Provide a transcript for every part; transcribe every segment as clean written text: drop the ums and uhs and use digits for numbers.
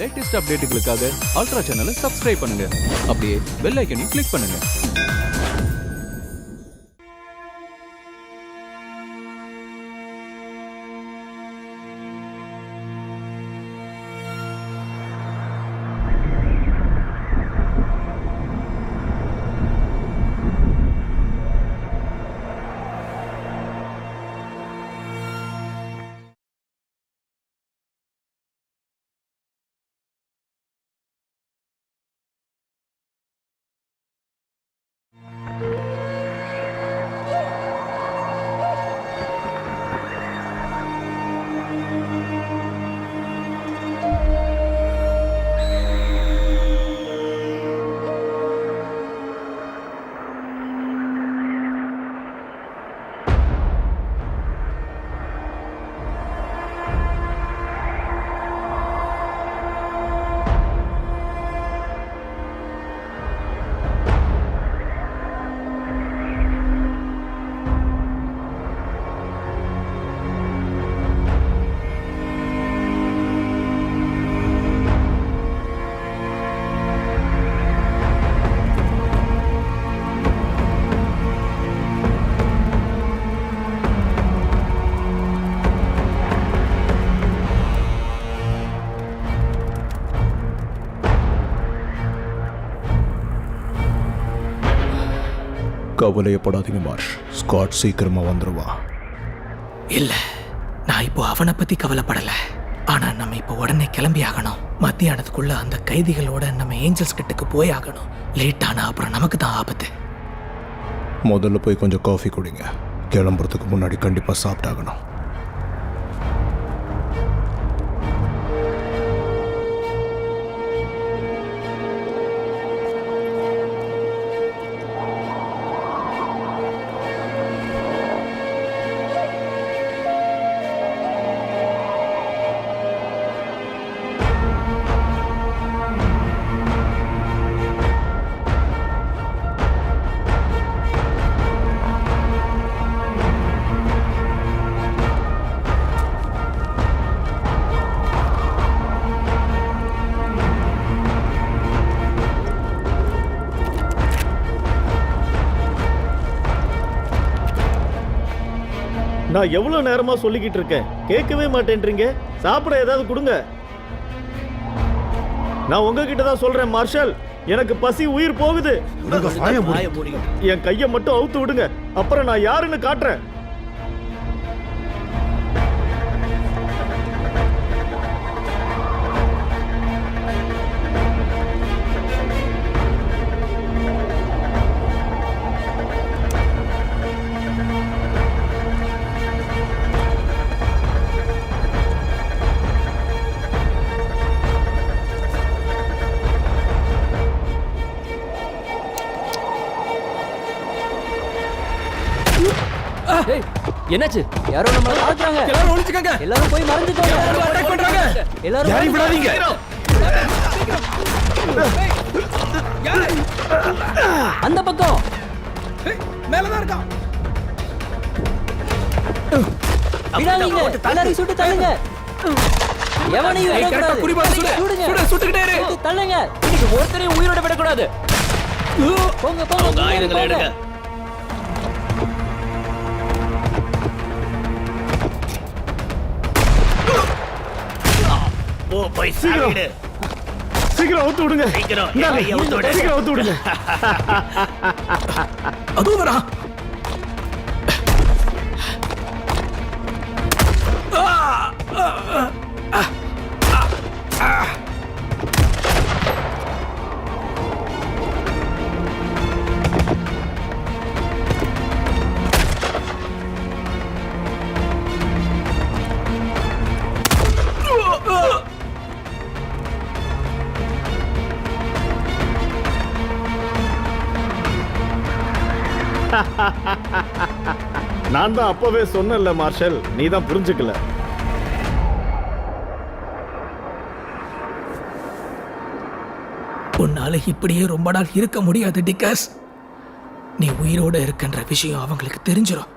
Latest அப்டேட்டுகளுக்காக ultra சேனலை subscribe பண்ணுங்க. அப்படியே பெல் ஐக்கனையும் கிளிக் பண்ணுங்க. கவலையப்படாதீங்க மார்ஷ், ஸ்காட் சீக்கிரமா வந்துருவா. இல்ல, நான் இப்போ அவனை பத்தி கவலைப்படல. ஆனா நம்ம இப்போ உடனே கிளம்பி ஆகணும். மத்தியானத்துக்குள்ள அந்த கைதிகளோட நம்ம ஏஞ்சல்ஸ் கிட்டக்கு போய் ஆகணும். லேட் ஆனா அப்புறம் நமக்கு தான் ஆபத்து. முதல்ல போய் கொஞ்சம் காஃபி குடிங்க. கிளம்புறதுக்கு முன்னாடி கண்டிப்பா சாப்பிட்டாகணும். நான் எவ்வளவு நேரமா சொல்லிக்கிட்டு இருக்கேன், கேட்கவே மாட்டேன்றீங்க. சாப்பிட ஏதாவது கொடுங்க. நான் உங்ககிட்ட தான் சொல்றேன் மார்ஷல், எனக்கு பசி உயிர் போகுது. என் கையை மட்டும் அவுத்து விடுங்க, அப்புறம் நான் யாருன்னு காட்டுறேன். என்னாச்சு? யாரோ நம்மள தாக்குறாங்க. எல்லாரும் ஒளிஞ்சுக்கங்க. எல்லாரும் போய் மறைஞ்சுக்கோங்க. எல்லாரும் அட்டாக் பண்றாங்க. எல்லாரும் யாரையும் விடாதீங்க. அந்த பக்கம் மேல தான் இருக்கான். விடாதீங்க. எல்லாரையும் சுட்டு தள்ளுங்க. எவனையும் விடக்கூடாது. சுடுங்க. சுட்டுக்கிட்டே இரு. தள்ளுங்க. இன்னைக்கு ஒருத்தரையும் உயிரோட விடக்கூடாது. போங்க போங்க. ஆயுதங்களை எடுங்க. சீக்கிரம் அவுத்து விடுங்க. சீக்கிரம் அவுத்து விடுங்க. அதுவும் வரா. நான் தான் அப்பவே சொன்னேன்ல மார்ஷல், நீ தான் புரிஞ்சுக்கல. உன்னால இப்படியே ரொம்ப நாள் இருக்க முடியாது டிக்கஸ். நீ உயிரோட இருக்கின்ற விஷயம் அவங்களுக்கு தெரிஞ்சிடும்.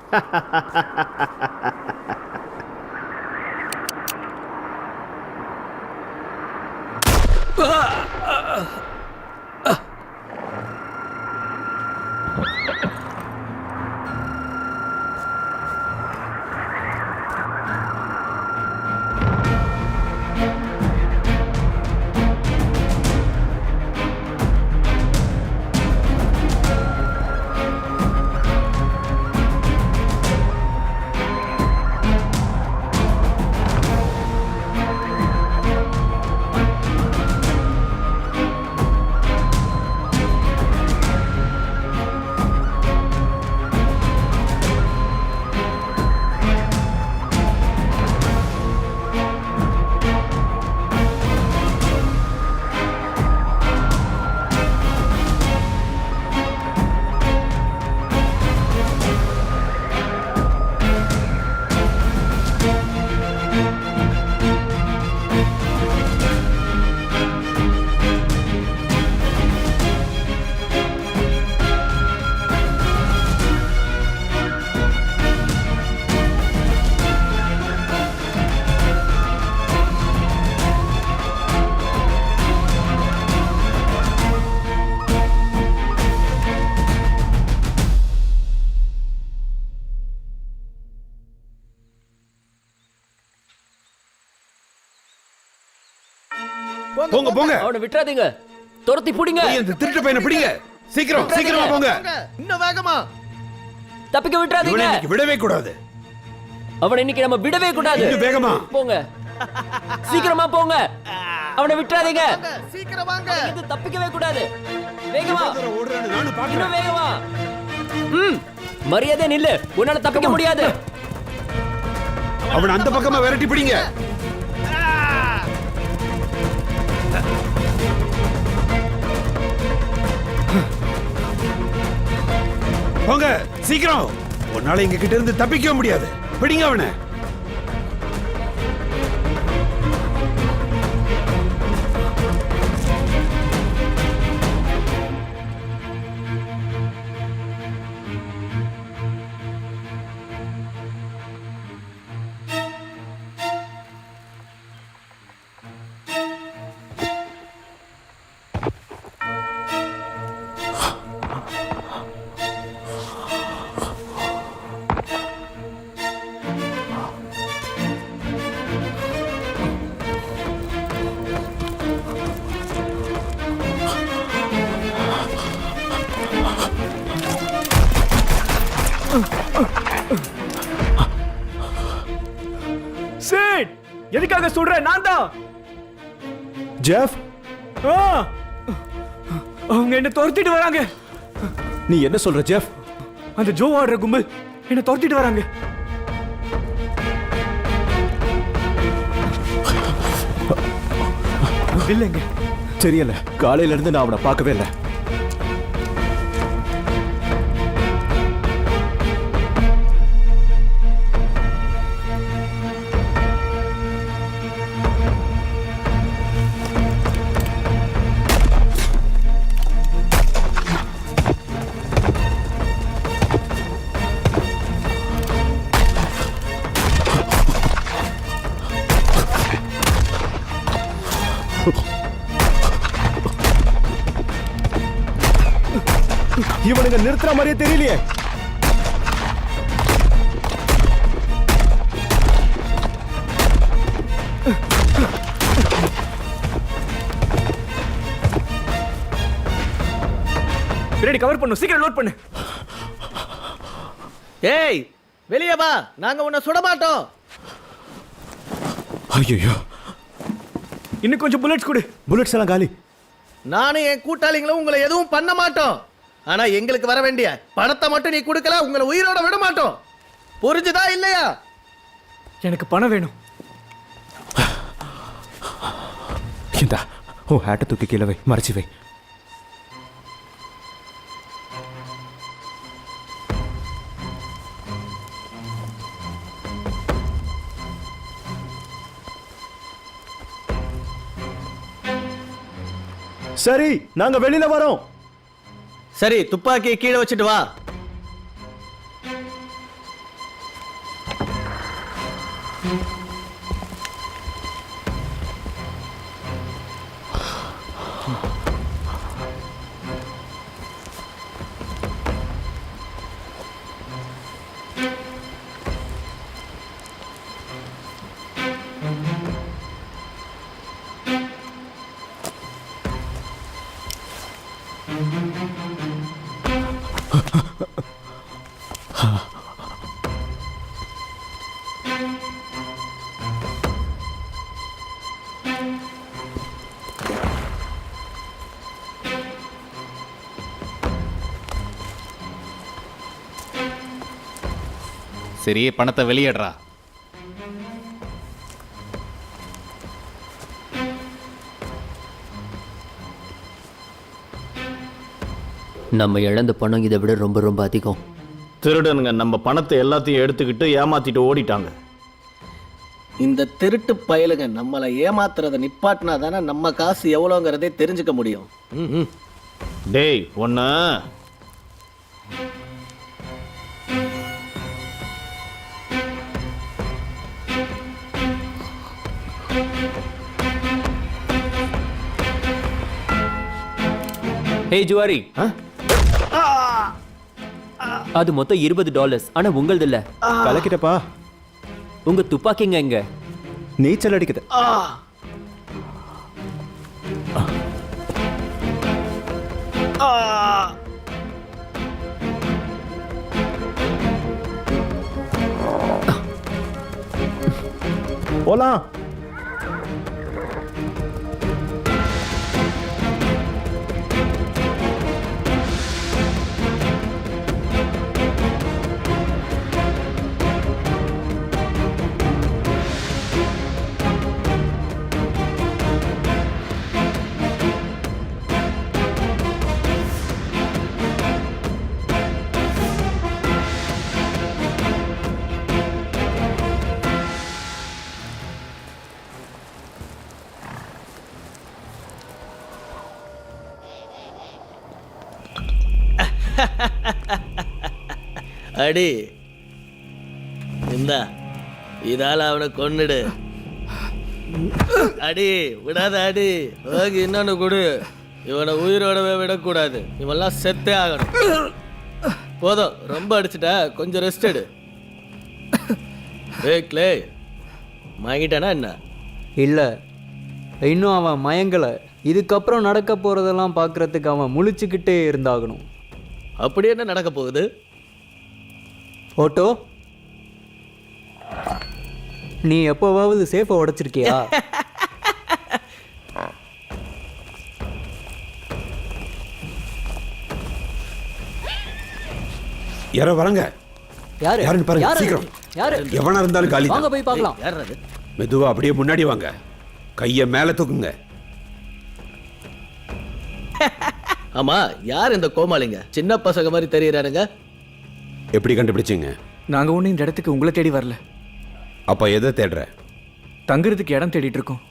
போங்க போங்க. அவனை விட்டுறாதீங்க, துரத்தி பிடிங்க. இந்த திருட்டு பையனை பிடிங்க. சீக்கிரம் சீக்கிரமா போங்க. இன்னும் வேகமா. தப்பிக்க இவனை விட்டுறாதீங்க. இன்னைக்கு விடவே கூடாது. அவனை இன்னைக்கு நம்ம விடவே கூடாது. இன்னும் வேகமா போங்க, சீக்கிரமா போங்க. அவனை விட்டுறாதீங்க. சீக்கிரம் வாங்க. இது தப்பிக்கவே கூடாது. வேகமா, ஓடுறான்னு நானும் இன்னும் பாக்குறேன். வேகமா. மரியாதை நில்லு, உன்னால தப்பிக்க முடியாது. அவனை அந்த பக்கமா விரட்டி பிடிங்க. போங்க சீக்கிரம். உன்னால எங்க கிட்ட இருந்து தப்பிக்க முடியாது. பிடிங்க அவனை. சேட், எதுக்காக சொல்ற? நான் தான். ஜெஃப், அவங்க என்ன துரத்திட்டு வராங்க. நீ என்ன சொல்ற ஜெஃப்? அந்த ஜோ ஆடுற கும்பல் என்ன துரத்திட்டு வராங்க. இல்லைங்க, தெரியல. காலையில இருந்து நான் அவனை பார்க்கவே இல்லை. இவனுங்க நிறுத்துற மாதிரியே தெரியலையே. பின்னாடி கவர் பண்ணு, சீக்கிரம் லோட் பண்ணு. ஏய், வெளியே வா, நாங்க உன்னை சுட மாட்டோம். ஐயோ, இன்னும் கொஞ்சம் புல்லட்ஸ் கொடு. புல்லட்ஸ் எல்லாம் காலி. நானும் என் கூட்டாளிங்களும் உங்களை எதுவும் பண்ண மாட்டோம். ஆனா எங்களுக்கு வர வேண்டிய பணத்தை மட்டும் நீ கொடுக்கல, உங்களை உயிரோட விட மாட்டோம். புரிஞ்சுதா இல்லையா? எனக்கு பணம் வேணும். இந்தா, உன் ஹேட்டை தூக்கி கீழே வை, மறைச்சி வை. சரி, நாங்க வெளியில வரோம். சரி, துப்பாக்கியை கீழே வச்சுட்டு வா. சரி பணத்தை வெளியேடுறா. நம்ம இழந்த பணம் இதை விட ரொம்ப ரொம்ப அதிகம். திருடனுங்க நம்ம பணத்தை எல்லாத்தையும் எடுத்துக்கிட்டு ஏமாத்திட்டு ஓடிட்டாங்க. இந்த திருட்டு பயலுங்க நம்மளை ஏமாத்துறதை நிப்பாட்டினா தானே நம்ம காசு எவ்வளோங்கிறதே தெரிஞ்சுக்க முடியும். டேய் ஒன்று ஹே ஜுவாரி, அது மொத்தம் $20. ஆனா உங்களது இல்ல. கலக்கிட்டப்பா. உங்க துப்பாக்கிங்க எங்க? நீச்சல் அடிக்குது. போலாம். அடி இந்தா, இதால அவனை கொன்னுடு. அடி விடாத, அடி ஓகே. இன்னொன்னு கொடு. இவனை உயிரோடவே விடக்கூடாது. இவெல்லாம் செத்தே ஆகணும். போதும், ரொம்ப அடிச்சுட்ட, கொஞ்சம் ரெஸ்ட் எடு. கிளே வாங்கிட்டானா என்ன? இல்லை, இன்னும் அவன் மயங்கலை. இதுக்கப்புறம் நடக்க போகிறதெல்லாம் பார்க்குறதுக்கு அவன் முழிச்சுக்கிட்டே இருந்தாகணும். அப்படி என்ன நடக்க போகுது? ஓட்டோ, நீ எப்போவாவது சேஃபை உடைச்சிருக்கியா? யாரோ வரங்க. யாரு? யாருன்னு பாருங்க, யாரு? சீக்கிரம். யாரு? எவனா இருந்தாலும் காலி வாங்க தான். போய் பார்க்கலாம். யார் அது? மெதுவா அப்படியே முன்னாடி வாங்க. கையை மேல தூக்குங்க. ஆமா, யார் இந்த கோமாளிங்க? சின்ன பசங்க மாதிரி தெரியறானுங்க. எப்படி கண்டுபிடிச்சீங்க? நாங்கள் ஒன்றும் இந்த இடத்துக்கு உங்களை தேடி வரல. அப்ப எதை தேடுற? தங்குறதுக்கு இடம் தேடிட்டு இருக்கோம்.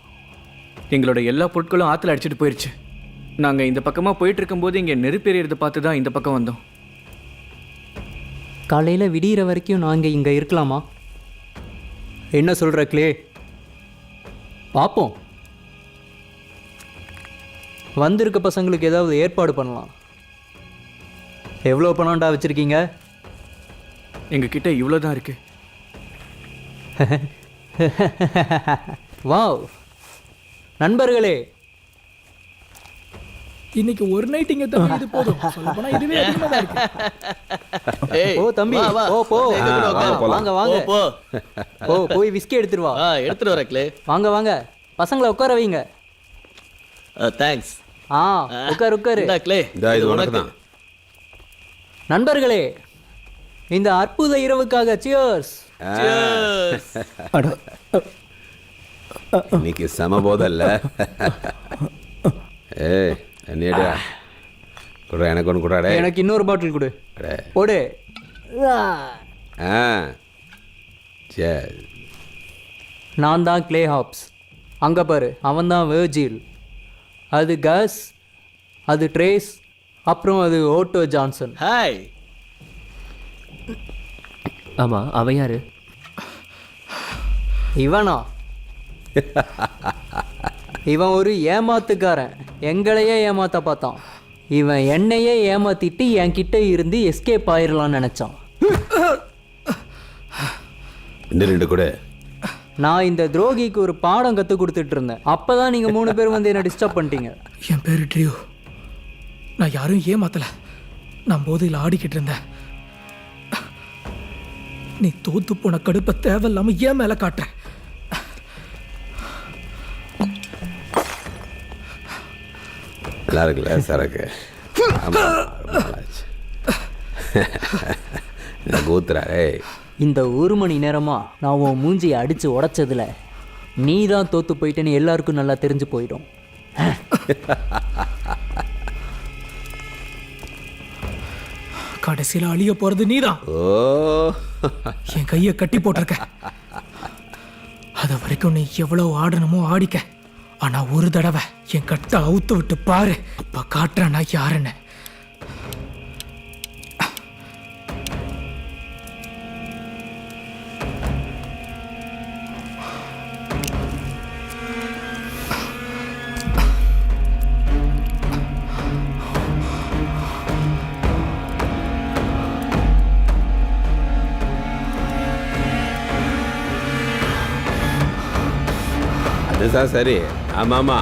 எங்களோட எல்லா பொருட்களும் ஆற்றுல அடிச்சிட்டு போயிடுச்சு. நாங்கள் இந்த பக்கமாக போயிட்டு இருக்கும்போது இங்கே நெருப்பு எறியறதை பார்த்து தான் இந்த பக்கம் வந்தோம். காலையில் விடிகிற வரைக்கும் நாங்கள் இங்கே இருக்கலாமா? என்ன சொல்கிற கிளே? பார்ப்போம். வந்திருக்க பசங்களுக்கு ஏதாவது ஏற்பாடு பண்ணலாம். எவ்வளோ பணம்டா வச்சுருக்கீங்க? எங்ககிட்ட இவ்வளோ தான் இருக்குது. வாவ் நண்பர்களே, இன்னைக்கு ஒரு நைட் இங்க தங்கியது போதும். சொல்லப்போனா இதுவே அதிகமா தான் இருக்கு. ஏய், ஓ தம்பி, வா, வா. ஓ போ. எங்க கூட உட்காரு. வாங்க வாங்க. போ, ஓ போய் விஸ்கி எடுத்துட்டு வா. எடுத்துட்டு வரேன் கிளே. வாங்க வாங்க, பசங்களை உட்கார வைங்க. தேங்க்ஸ். உட்காரு உட்காரு. இந்தா கிளே, இது உனக்கு தான். நண்பர்களே, இந்த அற்புத இரவுக்காக சியர்ஸ். இன்னைக்கு சமபோதல்ல. ஏய் என்னடா குடா, எனக்கு ஒன்று குடாடே. எனக்கு இன்னொரு பாட்டில் கொடு. போடு. சரி, நான் தான் கிளே ஹாப்ஸ். அங்கே பாரு, அவன் தான் வெர்ஜில். அது கஸ், அது ட்ரேஸ், அப்புறம் அது ஓட்டோ ஜான்சன். ஹாய். ஆமா, அவன் யாரு? இவனா? இவன் ஒரு ஏமாத்துக்காரன். எங்களையே ஏமாத்த பார்த்தான். இவன் என்னையே ஏமாத்திட்டு என்கிட்ட இருந்து எஸ்கேப் ஆயிடலாம்னு நினைச்சான். இந்த ரெண்டு கூட நான் இந்த துரோகிக்கு ஒரு பாடம் கற்றுக் கொடுத்துட்டு இருந்தேன். அப்பதான் நீங்க 3 பேர் வந்து என்ன டிஸ்டர்ப் பண்ணிட்டீங்க. என் பேரு ட்ரியோ. நான் யாரும் ஏமாத்தல. நான் போதையில் ஆடிக்கிட்டு இருந்தேன். நீ தோத்து போன கடுப்பை தேவையில்லாம ஏன் மேல காட்டுற? நல்லா இருக்குல்ல சரக்கு? கூத்துறாரே. இந்த 1 மணி நேரமா நான் உன் மூஞ்சியை அடிச்சு உடைச்சதுல நீ தான் தோத்து போயிட்டேன்னு எல்லாருக்கும் நல்லா தெரிஞ்சு போயிடும். கடைசியில அழிய போறது நீதான். ஓ, என் கையை கட்டி போட்டிருக்க. அது வரைக்கும் நீ எவ்வளவு ஆடணுமோ ஆடிக்க. ஆனா ஒரு தடவை என் கட்டை அவுத்து விட்டு பாரு, அப்ப காட்டுறேன் நான் யாருன்னு. அதுதான் சரி. ஆமாமா,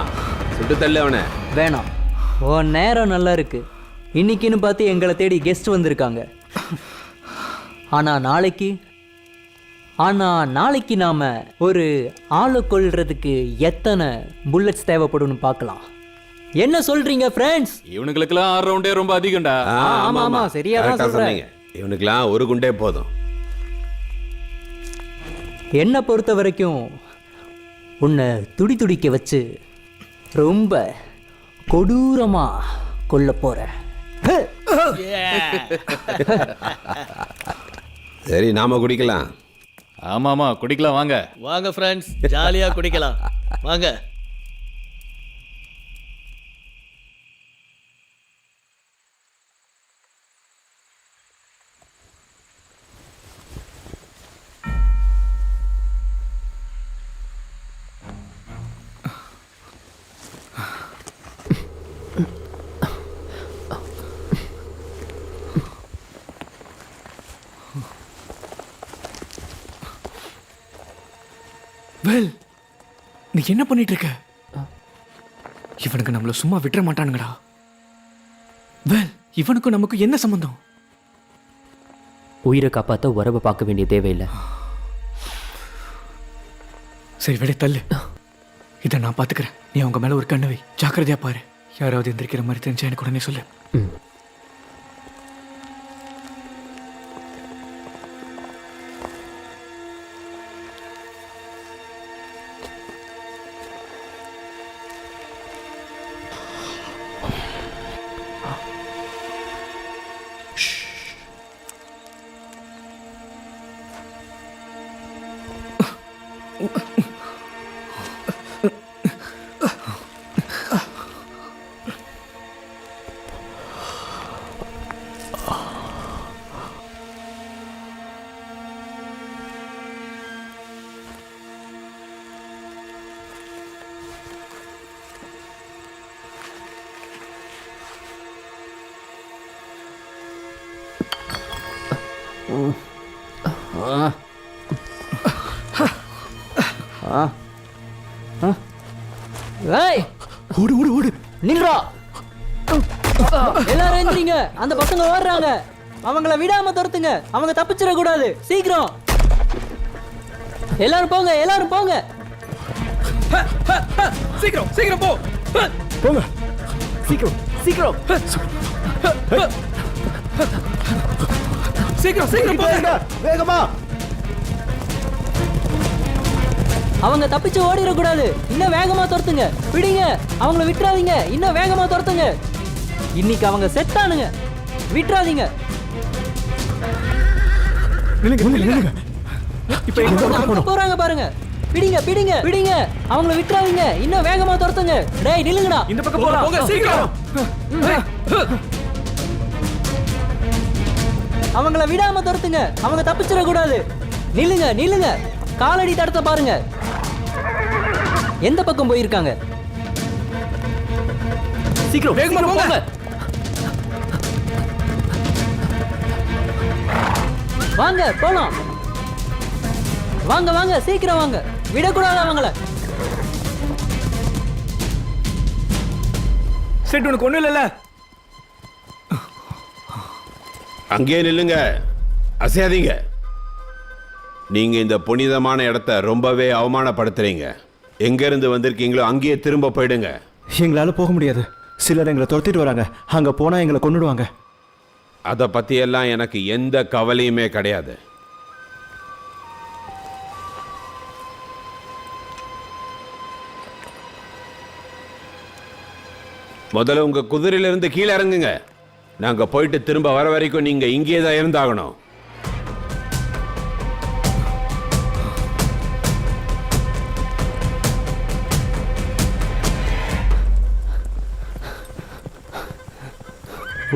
சுட்டு தள்ளு அவனை. வேணாம், உன் நேரம் நல்லா இருக்கு. இன்னைக்குன்னு பார்த்து எங்களை தேடி கெஸ்ட் வந்திருக்காங்க. ஆனால் நாளைக்கு நாம் ஒரு ஆளை கொள்றதுக்கு எத்தனை புல்லட்ஸ் தேவைப்படும்னு பார்க்கலாம். என்ன சொல்றீங்க ஃப்ரெண்ட்ஸ்? இவனுங்களுக்கெல்லாம் 6 ரவுண்டே ரொம்ப அதிகம்டா. ஆமா, சரியா தான் கரெக்டா சொல்றேன். சொன்னீங்க. இவனுக்கெல்லாம் ஒரு குண்டே போதும். என்னை பொறுத்த வரைக்கும் உன்னை துடிக்க வச்சு ரொம்ப கொடூரமா கொல்ல போறேன். சரி, நாம குடிக்கலாம். ஆமாமா, குடிக்கலாம் வாங்க. வாங்க ஃப்ரெண்ட்ஸ், ஜாலியா குடிக்கலாம் வாங்க. வேல், நீ என்ன பண்ணிட்டு இருக்க? இவனுக்கு நம்மள சும்மா விட்டுற மாட்டானுங்கடா. வேல், இவனுக்கும் நமக்கு என்ன சம்பந்தம்? உயிரை காப்பாற்ற உறவை பார்க்க வேண்டிய தேவையில்லை. சரி, விட தள்ளு. இதை நான் பார்த்துக்கிறேன். நீ அவங்க மேல ஒரு கண்ணை வை. ஜாக்கிரதையா பாரு. யாராவது எந்திரிக்கிற மாதிரி தெரிஞ்சா எனக்கு உடனே சொல்லு. ஓடு ஓடு ஓடு, நில்றா. எல்லாரும் எந்திரிங்க, அந்த பசங்க ஓடுறாங்க. அவங்கள விடாம துரத்துங்க, அவங்க தப்பிச்சிட கூடாது. சீக்கிரம் எல்லாரும் போங்க, எல்லாரும் போங்க. சீக்கிரம் சீக்கிரம் போ. போங்க, சீக்கிரம் சீக்கிரம் சீக்கிரம் சீக்கிரம் போங்க. வேகமா. அவங்க தப்பிச்சு ஓடிடக்கூடாது. இன்னும் வேகமா துரத்துங்க. பிடிங்க, அவங்கள விட்டுறாதீங்க. இன்னும் வேகமா துரத்துங்க. இன்னைக்கு அவங்க செத்தானுங்க, விட்டுறாதீங்க. இப்ப போறாங்க பாருங்க. பிடிங்க பிடிங்க பிடிங்க, அவங்கள விட்டுறாதீங்க. இன்னும் வேகமா துரத்துங்க. டேய் நில்லுங்கடா. இந்த பக்கம் போலாம். போங்க சீக்கிரம். அவங்கள விடாம துரத்துங்க, அவங்க தப்பிச்சிட கூடாது. நில்லுங்க நில்லுங்க, காலடி தடத்தை பாருங்க. எந்த பக்கம் போயிருக்காங்க? சீக்கிரம் வேகமா போங்க. வாங்க போலாம். வாங்க வாங்க, சீக்கிரம் வாங்க. விடக்கூடாது அவங்கள. செட் உனக்கு ஒண்ணும் இல்லைல்ல? அங்கேயே நில்லுங்க, அசையாதீங்க. நீங்க இந்த புனிதமான இடத்த ரொம்பவே அவமானப்படுத்துறீங்க. எங்க இருந்து வந்திருக்கீங்களோ அங்கேயே திரும்ப போயிடுங்க. எங்களால் போக முடியாது. சிலர் எங்களை துரத்திட்டு வராங்க. அங்கே போனால் எங்களை கொன்னுடுவாங்க. அதை பற்றியெல்லாம் எனக்கு எந்த கவலையுமே கிடையாது. முதல்ல உங்க குதிரையிலிருந்து கீழே இறங்குங்க. நாங்க போயிட்டு திரும்ப வர வரைக்கும் நீங்க இங்கே தான் இருந்தாகணும்.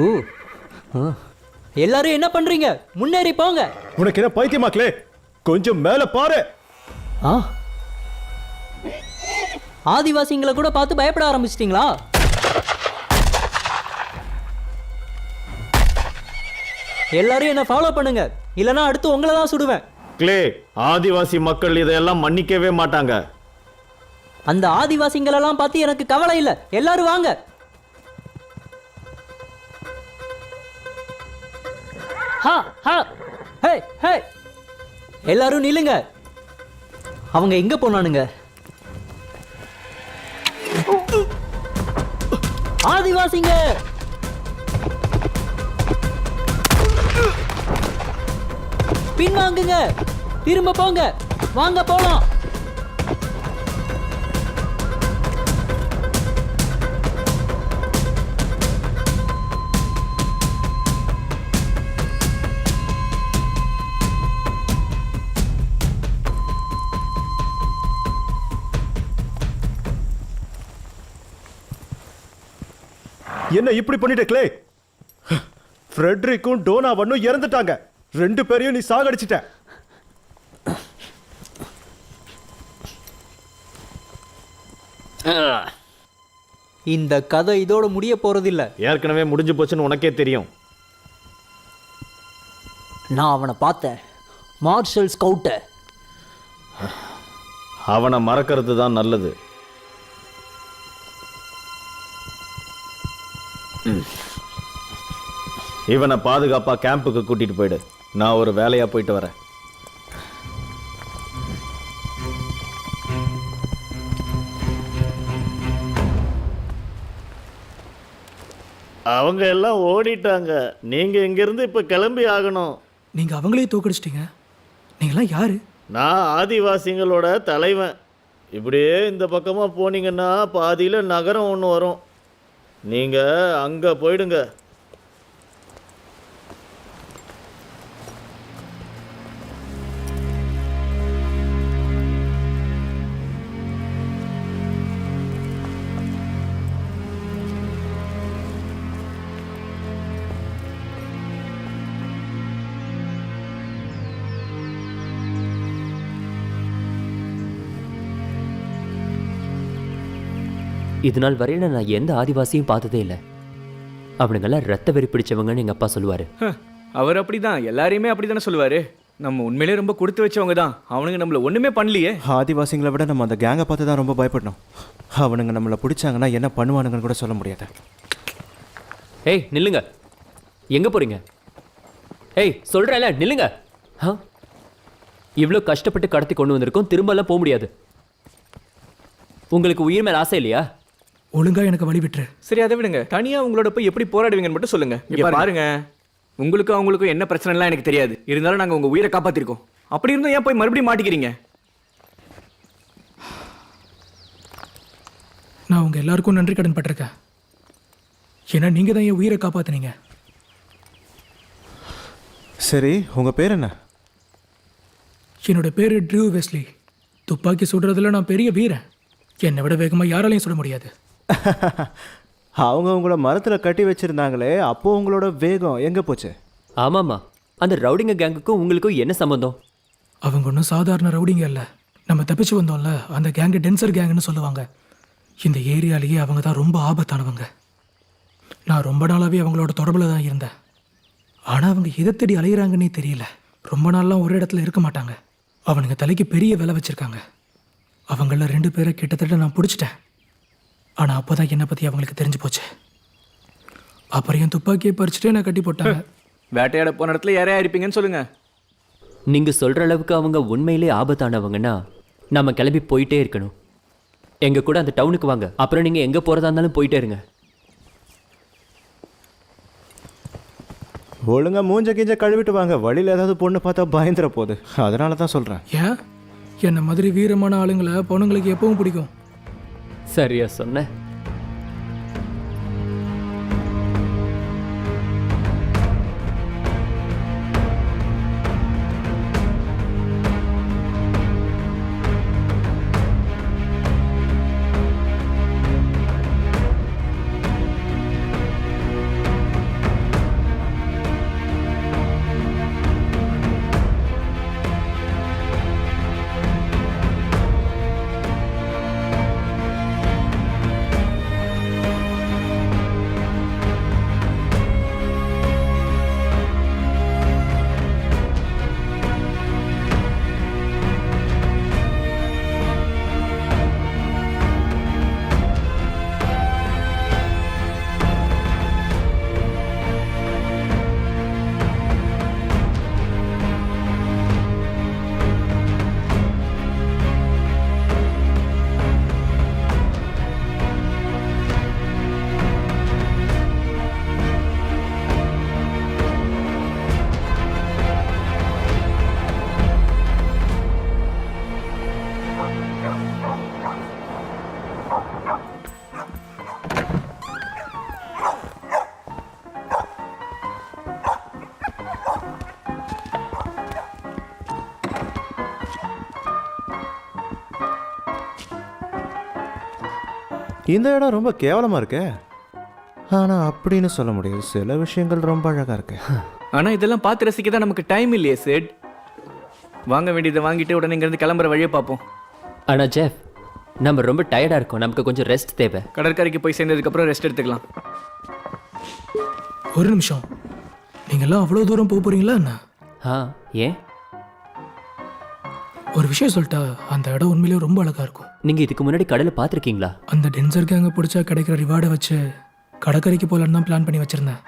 ஓ எல்லாரும் என்ன பண்றீங்க? முன்னேறி போங்க. உனக்கு என்ன பைத்தியமாக்கலே? கொஞ்சம் மேலே பாரு. ஆ ஆதிவாசிங்களை கூட பார்த்து பயப்பட ஆரம்பிச்சிட்டீங்களா? எல்லாரும் என்ன ஃபாலோ பண்ணுங்க, இல்லனா அடுத்து உங்களை தான் சுடுவேன். கிளே, ஆதிவாசி மக்கள் இதெல்லாம் மன்னிக்கவே மாட்டாங்க. அந்த ஆதிவாசிங்களெல்லாம் பார்த்து எனக்கு கவலை இல்லை. எல்லாரும் வாங்க. ஹா ஹா ஹே ஹே எல்லாரும் நில்லுங்க. அவங்க எங்க போனானுங்க? ஆதிவாசிங்க பின்வாங்குங்க. திரும்ப போங்க. வாங்க போலாம். என்ன இப்படி பண்ணிட்ட கிளே? ஃப்ரெட்ரிக்கும் டோனாவனும் இறந்துட்டாங்க. 2 பேரையும் நீ சாகடிச்சிட்ட. இந்த கதை இதோட முடிய போறதில்ல. ஏற்கனவே முடிஞ்சு போச்சுன்னு உனக்கே தெரியும். நான் அவனை பார்த்தேன், மார்ஷல் ஸ்கவுட்ட. அவனை மறக்கிறது தான் நல்லது. இவனை பாதுகாப்பா கேம்புக்கு கூட்டிட்டு போயிடு. நான் ஒரு வேலையா போயிட்டு வரேன். அவங்க எல்லாம் ஓடிட்டாங்க. நீங்க இங்கிருந்து இப்ப கிளம்பி ஆகணும். நீங்க அவங்களையும் தோக்கடிச்சிட்டீங்க. நீங்களாம் யாரு? நான் ஆதிவாசிங்களோட தலைவன். இப்படியே இந்த பக்கமா போனீங்கன்னா பாதியில நகரம் ஒன்று வரும். நீங்க அங்க போயிடுங்க. இது நாள் வரையில நான் எந்த ஆதிவாசியும் பார்த்ததே இல்லை. அவனுங்கெல்லாம் ரத்த வெறி பிடிச்சவங்கன்னு எங்க அப்பா சொல்லுவாரு. அவர் அப்படிதான், எல்லாரையுமே அப்படிதானே சொல்லுவாரு. நம்ம உண்மையிலே ரொம்ப கொடுத்து வச்சவங்க தான். அவனுங்க நம்மள ஒண்ணுமே பண்ணலையே. ஆதிவாசிங்களை விட நம்ம அந்த கேங்கை பார்த்து தான் ரொம்ப பயப்படணும். அவனுங்க நம்மளை பிடிச்சாங்கன்னா என்ன பண்ணுவானுங்கன்னு கூட சொல்ல முடியாது. ஏய் நில்லுங்க. எங்க போறீங்க? ஏய் சொல்றேன்ல நில்லுங்க. இவ்வளோ கஷ்டப்பட்டு கடத்தி கொண்டு வந்திருக்கோம், திரும்பலாம் போக முடியாது. உங்களுக்கு உயிர் மேல ஆசை இல்லையா? ஒழுங்கா எனக்கு வழி விட்டுரு. சரி அதை விடுங்க. தனியா உங்களோட போய் எப்படி போராடுவீங்கன்னு மட்டும் சொல்லுங்க. இங்க பாருங்க, உங்களுக்கும் அவங்களுக்கும் என்ன பிரச்சனைலாம் எனக்கு தெரியாது. இருந்தாலும் நாங்க உங்க உயிரை காப்பாத்திருக்கோம். அப்படி இருந்தும் ஏன் போய் மறுபடியும் மாட்டிக்கிறீங்க? நான் உங்க எல்லாருக்கும் நன்றி கடன் பட்டிருக்கேன். ஏன்னா நீங்க தான் என் உயிரை காப்பாத்துனீங்க. சரி, உங்க பேர் என்ன? என்னோட பேரு ட்ரூ வெஸ்லி. துப்பாக்கி சுடுறதுல நான் பெரிய வீரன். என்னை விட வேகமா யாராலையும் சுட முடியாது. அவங்க உங்கள மரத்தில் கட்டி வச்சிருந்தாங்களே, அப்போ உங்களோட வேகம் எங்கே போச்சு? ஆமாம்மா, அந்த ரவுடிங்க கேங்குக்கும் உங்களுக்கும் என்ன சம்பந்தம்? அவங்க ஒன்றும் சாதாரண ரவுடிங்க இல்லை. நம்ம தப்பிச்சு வந்தோம்ல, அந்த கேங்கு டென்சர் கேங்குன்னு சொல்லுவாங்க. இந்த ஏரியாலேயே அவங்க தான் ரொம்ப ஆபத்தானவங்க. நான் ரொம்ப நாளாகவே அவங்களோட தொடர்பில் தான் இருந்தேன். ஆனால் அவங்க எதை தேடி அலையிறாங்கன்னே தெரியல. ரொம்ப நாள்லாம் ஒரு இடத்துல இருக்க மாட்டாங்க. அவனுங்க தலைக்கு பெரிய விலை வச்சுருக்காங்க. அவங்கள 2 பேரை கிட்டத்தட்ட நான் பிடிச்சிட்டேன். ஆனால் அப்போ தான் என்னை பற்றி அவங்களுக்கு தெரிஞ்சு போச்சு. அப்புறம் என் துப்பாக்கியை பறிச்சுட்டே நான் கட்டி போட்டாங்க. வேட்டையாட போன இடத்துல யாரையா இருப்பீங்கன்னு சொல்லுங்க. நீங்க சொல்ற அளவுக்கு அவங்க உண்மையிலே ஆபத்தானவங்கன்னா நம்ம கிளம்பி போயிட்டே இருக்கணும். எங்க கூட அந்த டவுனுக்கு வாங்க, அப்புறம் நீங்க எங்க போறதா இருந்தாலும் போயிட்டே இருங்க. ஒழுங்கா மூஞ்ச கீஞ்ச கழுவிட்டு வாங்க. வழியில் ஏதாவது பொண்ணு பார்த்தா பயந்துட போகுது. அதனால தான் சொல்கிறேன். ஏன் என்ன மாதிரி வீரமான ஆளுங்களை பொண்ணுங்களுக்கு எப்பவும் பிடிக்கும். சரியா சொன்ன. இந்த இடம் ரொம்ப கேவலமாக இருக்கு. ஆனால் அப்படின்னு சொல்ல முடியாது, சில விஷயங்கள் ரொம்ப அழகாக இருக்கு. ஆனா இதெல்லாம் பார்த்து ரசிக்க தான் நமக்கு டைம் இல்லையே சேட். வாங்க வேண்டியதை வாங்கிட்டு உடனே இங்கேருந்து கிளம்புற வழியை பார்ப்போம். ஆனா ஜெஃப், நம்ம ரொம்ப டயர்டா இருக்கோம், நமக்கு கொஞ்சம் ரெஸ்ட் தேவை. கடற்கரைக்கு போய் சேர்ந்ததுக்கு அப்புறம் ரெஸ்ட் எடுத்துக்கலாம். ஒரு நிமிஷம், நீங்கெல்லாம் அவ்வளோ தூரம் போக போறீங்களா என்ன? ஏன்? ஒரு விஷயம் சொல்லிட்டா, அந்த இடம் உண்மையிலேயே ரொம்ப அழகா இருக்கும். நீங்க இதுக்கு முன்னாடி கடலை பார்த்துருக்கீங்களா? அந்த டென்சர் கேங்க பிடிச்சா கிடைக்கிற ரிவார்டை வச்சு கடற்கரைக்கு போகலான்னு தான் பிளான் பண்ணி வச்சிருந்தேன்.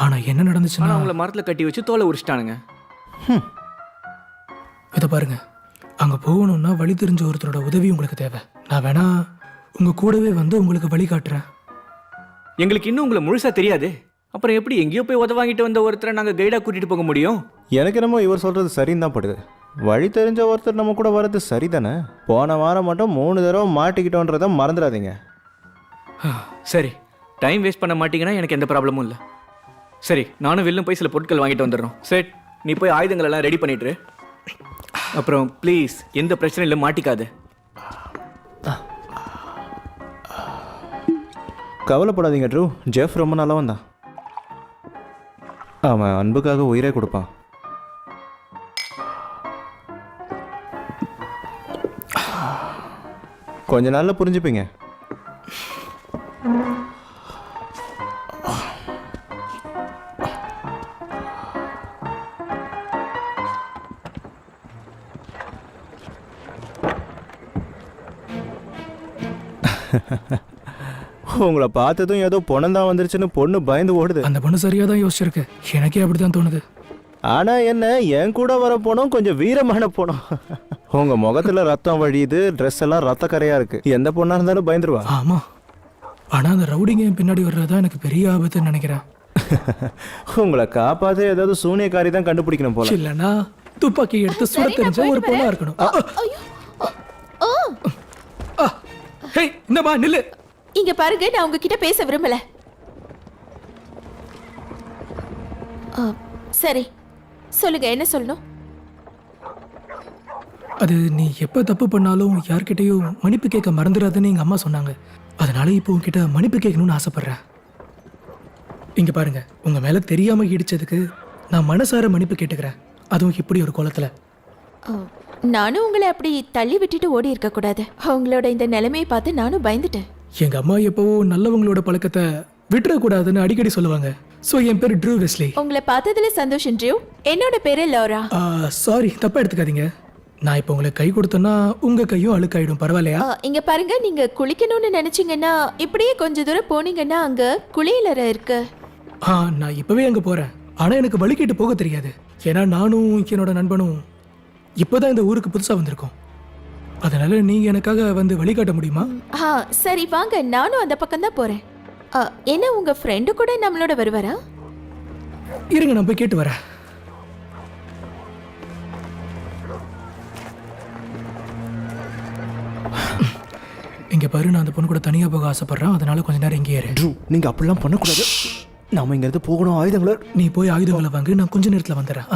ஆனா என்ன நடந்துச்சுன்னா, அவங்கள மரத்துல கட்டி வச்சு தோலை உரிச்சிட்டானுங்க. இதை பாருங்க, அங்க போகணும்னா வழி தெரிஞ்ச ஒருத்தரோட உதவி உங்களுக்கு தேவை. நான் வேணா உங்க கூடவே வந்து உங்களுக்கு வழி காட்டுறேன். எங்களுக்கு இன்னும் உங்களை முழுசா தெரியாது. அப்புறம் எப்படி எங்கேயோ போய் உதவ வாங்கிட்டு வந்த ஒருத்தரை நாங்க கைடா கூட்டிட்டு போக முடியும்? எனக்கு என்னமோ இவர் சொல்றது சரின்னு தான் படுது. வழி தெரிஞ்ச ஒருத்தர் நம்ம கூட வர்றது சரிதானே. போன வாரம் மட்டும் 3 தடவை மாட்டிக்கிட்டோன்றதை மறந்துடாதீங்க. சரி, டைம் வேஸ்ட் பண்ண மாட்டீங்கன்னா எனக்கு எந்த ப்ராப்ளமும் இல்லை. சரி, நானும் வெளிலும் போய் சில பொருட்கள் வாங்கிட்டு வந்துடுறோம். சரி, நீ போய் ஆயுதங்கள் எல்லாம் ரெடி பண்ணிட்டு. அப்புறம் ப்ளீஸ் எந்த பிரச்சனையிலும் மாட்டிக்காது. கவலைப்படாதீங்க ட்ரூ, ஜெஃப் ரொம்ப நல்லவன் தான். அவன் அன்புக்காக உயிரே கொடுப்பான். கொஞ்ச நாள்ல புரிஞ்சுப்பீங்க. உங்களை பார்த்ததும் ஏதோ பொண்ணந்தான் வந்துருச்சுன்னு பொண்ணு பயந்து ஓடுது. அந்த பொண்ணு சரியா தான் யோசிச்சிருக்கு, எனக்கே அப்படிதான் தோணுது. ஆனா என்ன, என் கூட வர போனோம் கொஞ்சம் வீரமான போனோம். உங்க முகத்துல ரத்தம் வழியுது, ட்ரெஸ் எல்லாம் ரத்த கரையா இருக்கு. எந்த பொண்ணா இருந்தாலும் பயந்துருவா. ஆமா, ஆனா அந்த ரவுடிங்க பின்னாடி வர்றதா எனக்கு பெரிய ஆபத்துன்னு நினைக்கிறேன். உங்களை காப்பாத்த ஏதாவது சூனியக்காரி தான் கண்டுபிடிக்கணும் போல. இல்லனா துப்பாக்கி எடுத்து சுட தெரிஞ்ச ஒரு பொண்ணா இருக்கணும். ஹே, இந்தமா நில்லு. இங்க பாருங்க, நான் உங்ககிட்ட பேச விரும்பல. சரி சொல்லுங்க, என்ன சொல்லணும்? அது நீ எப்ப தப்பு பண்ணாலும் யார்கிட்டயும் மன்னிப்பு கேட்க மறந்துடாதுன்னு எங்க அம்மா சொன்னாங்க. அதனால இப்போ உங்ககிட்ட மன்னிப்பு கேட்கணும்னு ஆசைப்படுறேன். இங்க பாருங்க, உங்க மேல தெரியாம இடிச்சதுக்கு நான் மனசார மன்னிப்பு கேட்டுக்கிறேன். அதுவும் இப்படி ஒரு கோலத்துல. நானும் உங்களை அப்படி தள்ளி விட்டுட்டு ஓடி இருக்க கூடாது. உங்களோட இந்த நிலைமையை பார்த்து நானும் பயந்துட்டேன். எங்க அம்மா எப்பவும் நல்லவங்களோட பழக்கத்தை விட்டுறக்கூடாதுன்னு அடிக்கடி சொல்லுவாங்க. ஸோ என் பேர் ட்ரூ வெஸ்லி. உங்களை பார்த்ததுல சந்தோஷம் ட்ரூ. என்னோட பேரு லோரா. சாரி, தப்பா எடுத்துக்காதீங்க. நான் இப்போ உங்களுக்கு கை கொடுத்தேன்னா உங்க கையும் அழுக்காயிடும், பரவாயில்லையா? இங்க பாருங்க, நீங்க குளிக்கணும்னு நினைச்சீங்கன்னா இப்படியே கொஞ்ச தூரம் போனீங்கன்னா அங்க குளியலறை இருக்கு. நான் இப்பவே அங்க போறேன். ஆனா எனக்கு வழிகிட்டு போக தெரியாது. ஏன்னா நானும் என்னோட நண்பனும் இப்போதான் இந்த ஊருக்கு புதுசா வந்திருக்கோம். அதனால நீங்க எனக்காக வந்து வழிகாட்ட முடியுமா? சரி வாங்க, நானும் அந்த பக்கம் தான் போறேன். என்ன உங்க ஃப்ரெண்டு கூட நம்மளோட வருவாரா? இருங்க, நான் போய் கேட்டு வரேன். இங்க பாரு, நான் அந்த பொண்ணு கூட தனியா போக ஆசைப்படுறேன். அதனால கொஞ்ச நேரம் இங்கே இரு. நீங்க அப்படிலாம் பண்ணக்கூடாது. நாம இங்க இருந்து போகணும். ஆயுதங்களை நீ போய் ஆயுதங்களை வாங்கு, நான் கொஞ்ச நேரத்துல வந்துடுறேன்.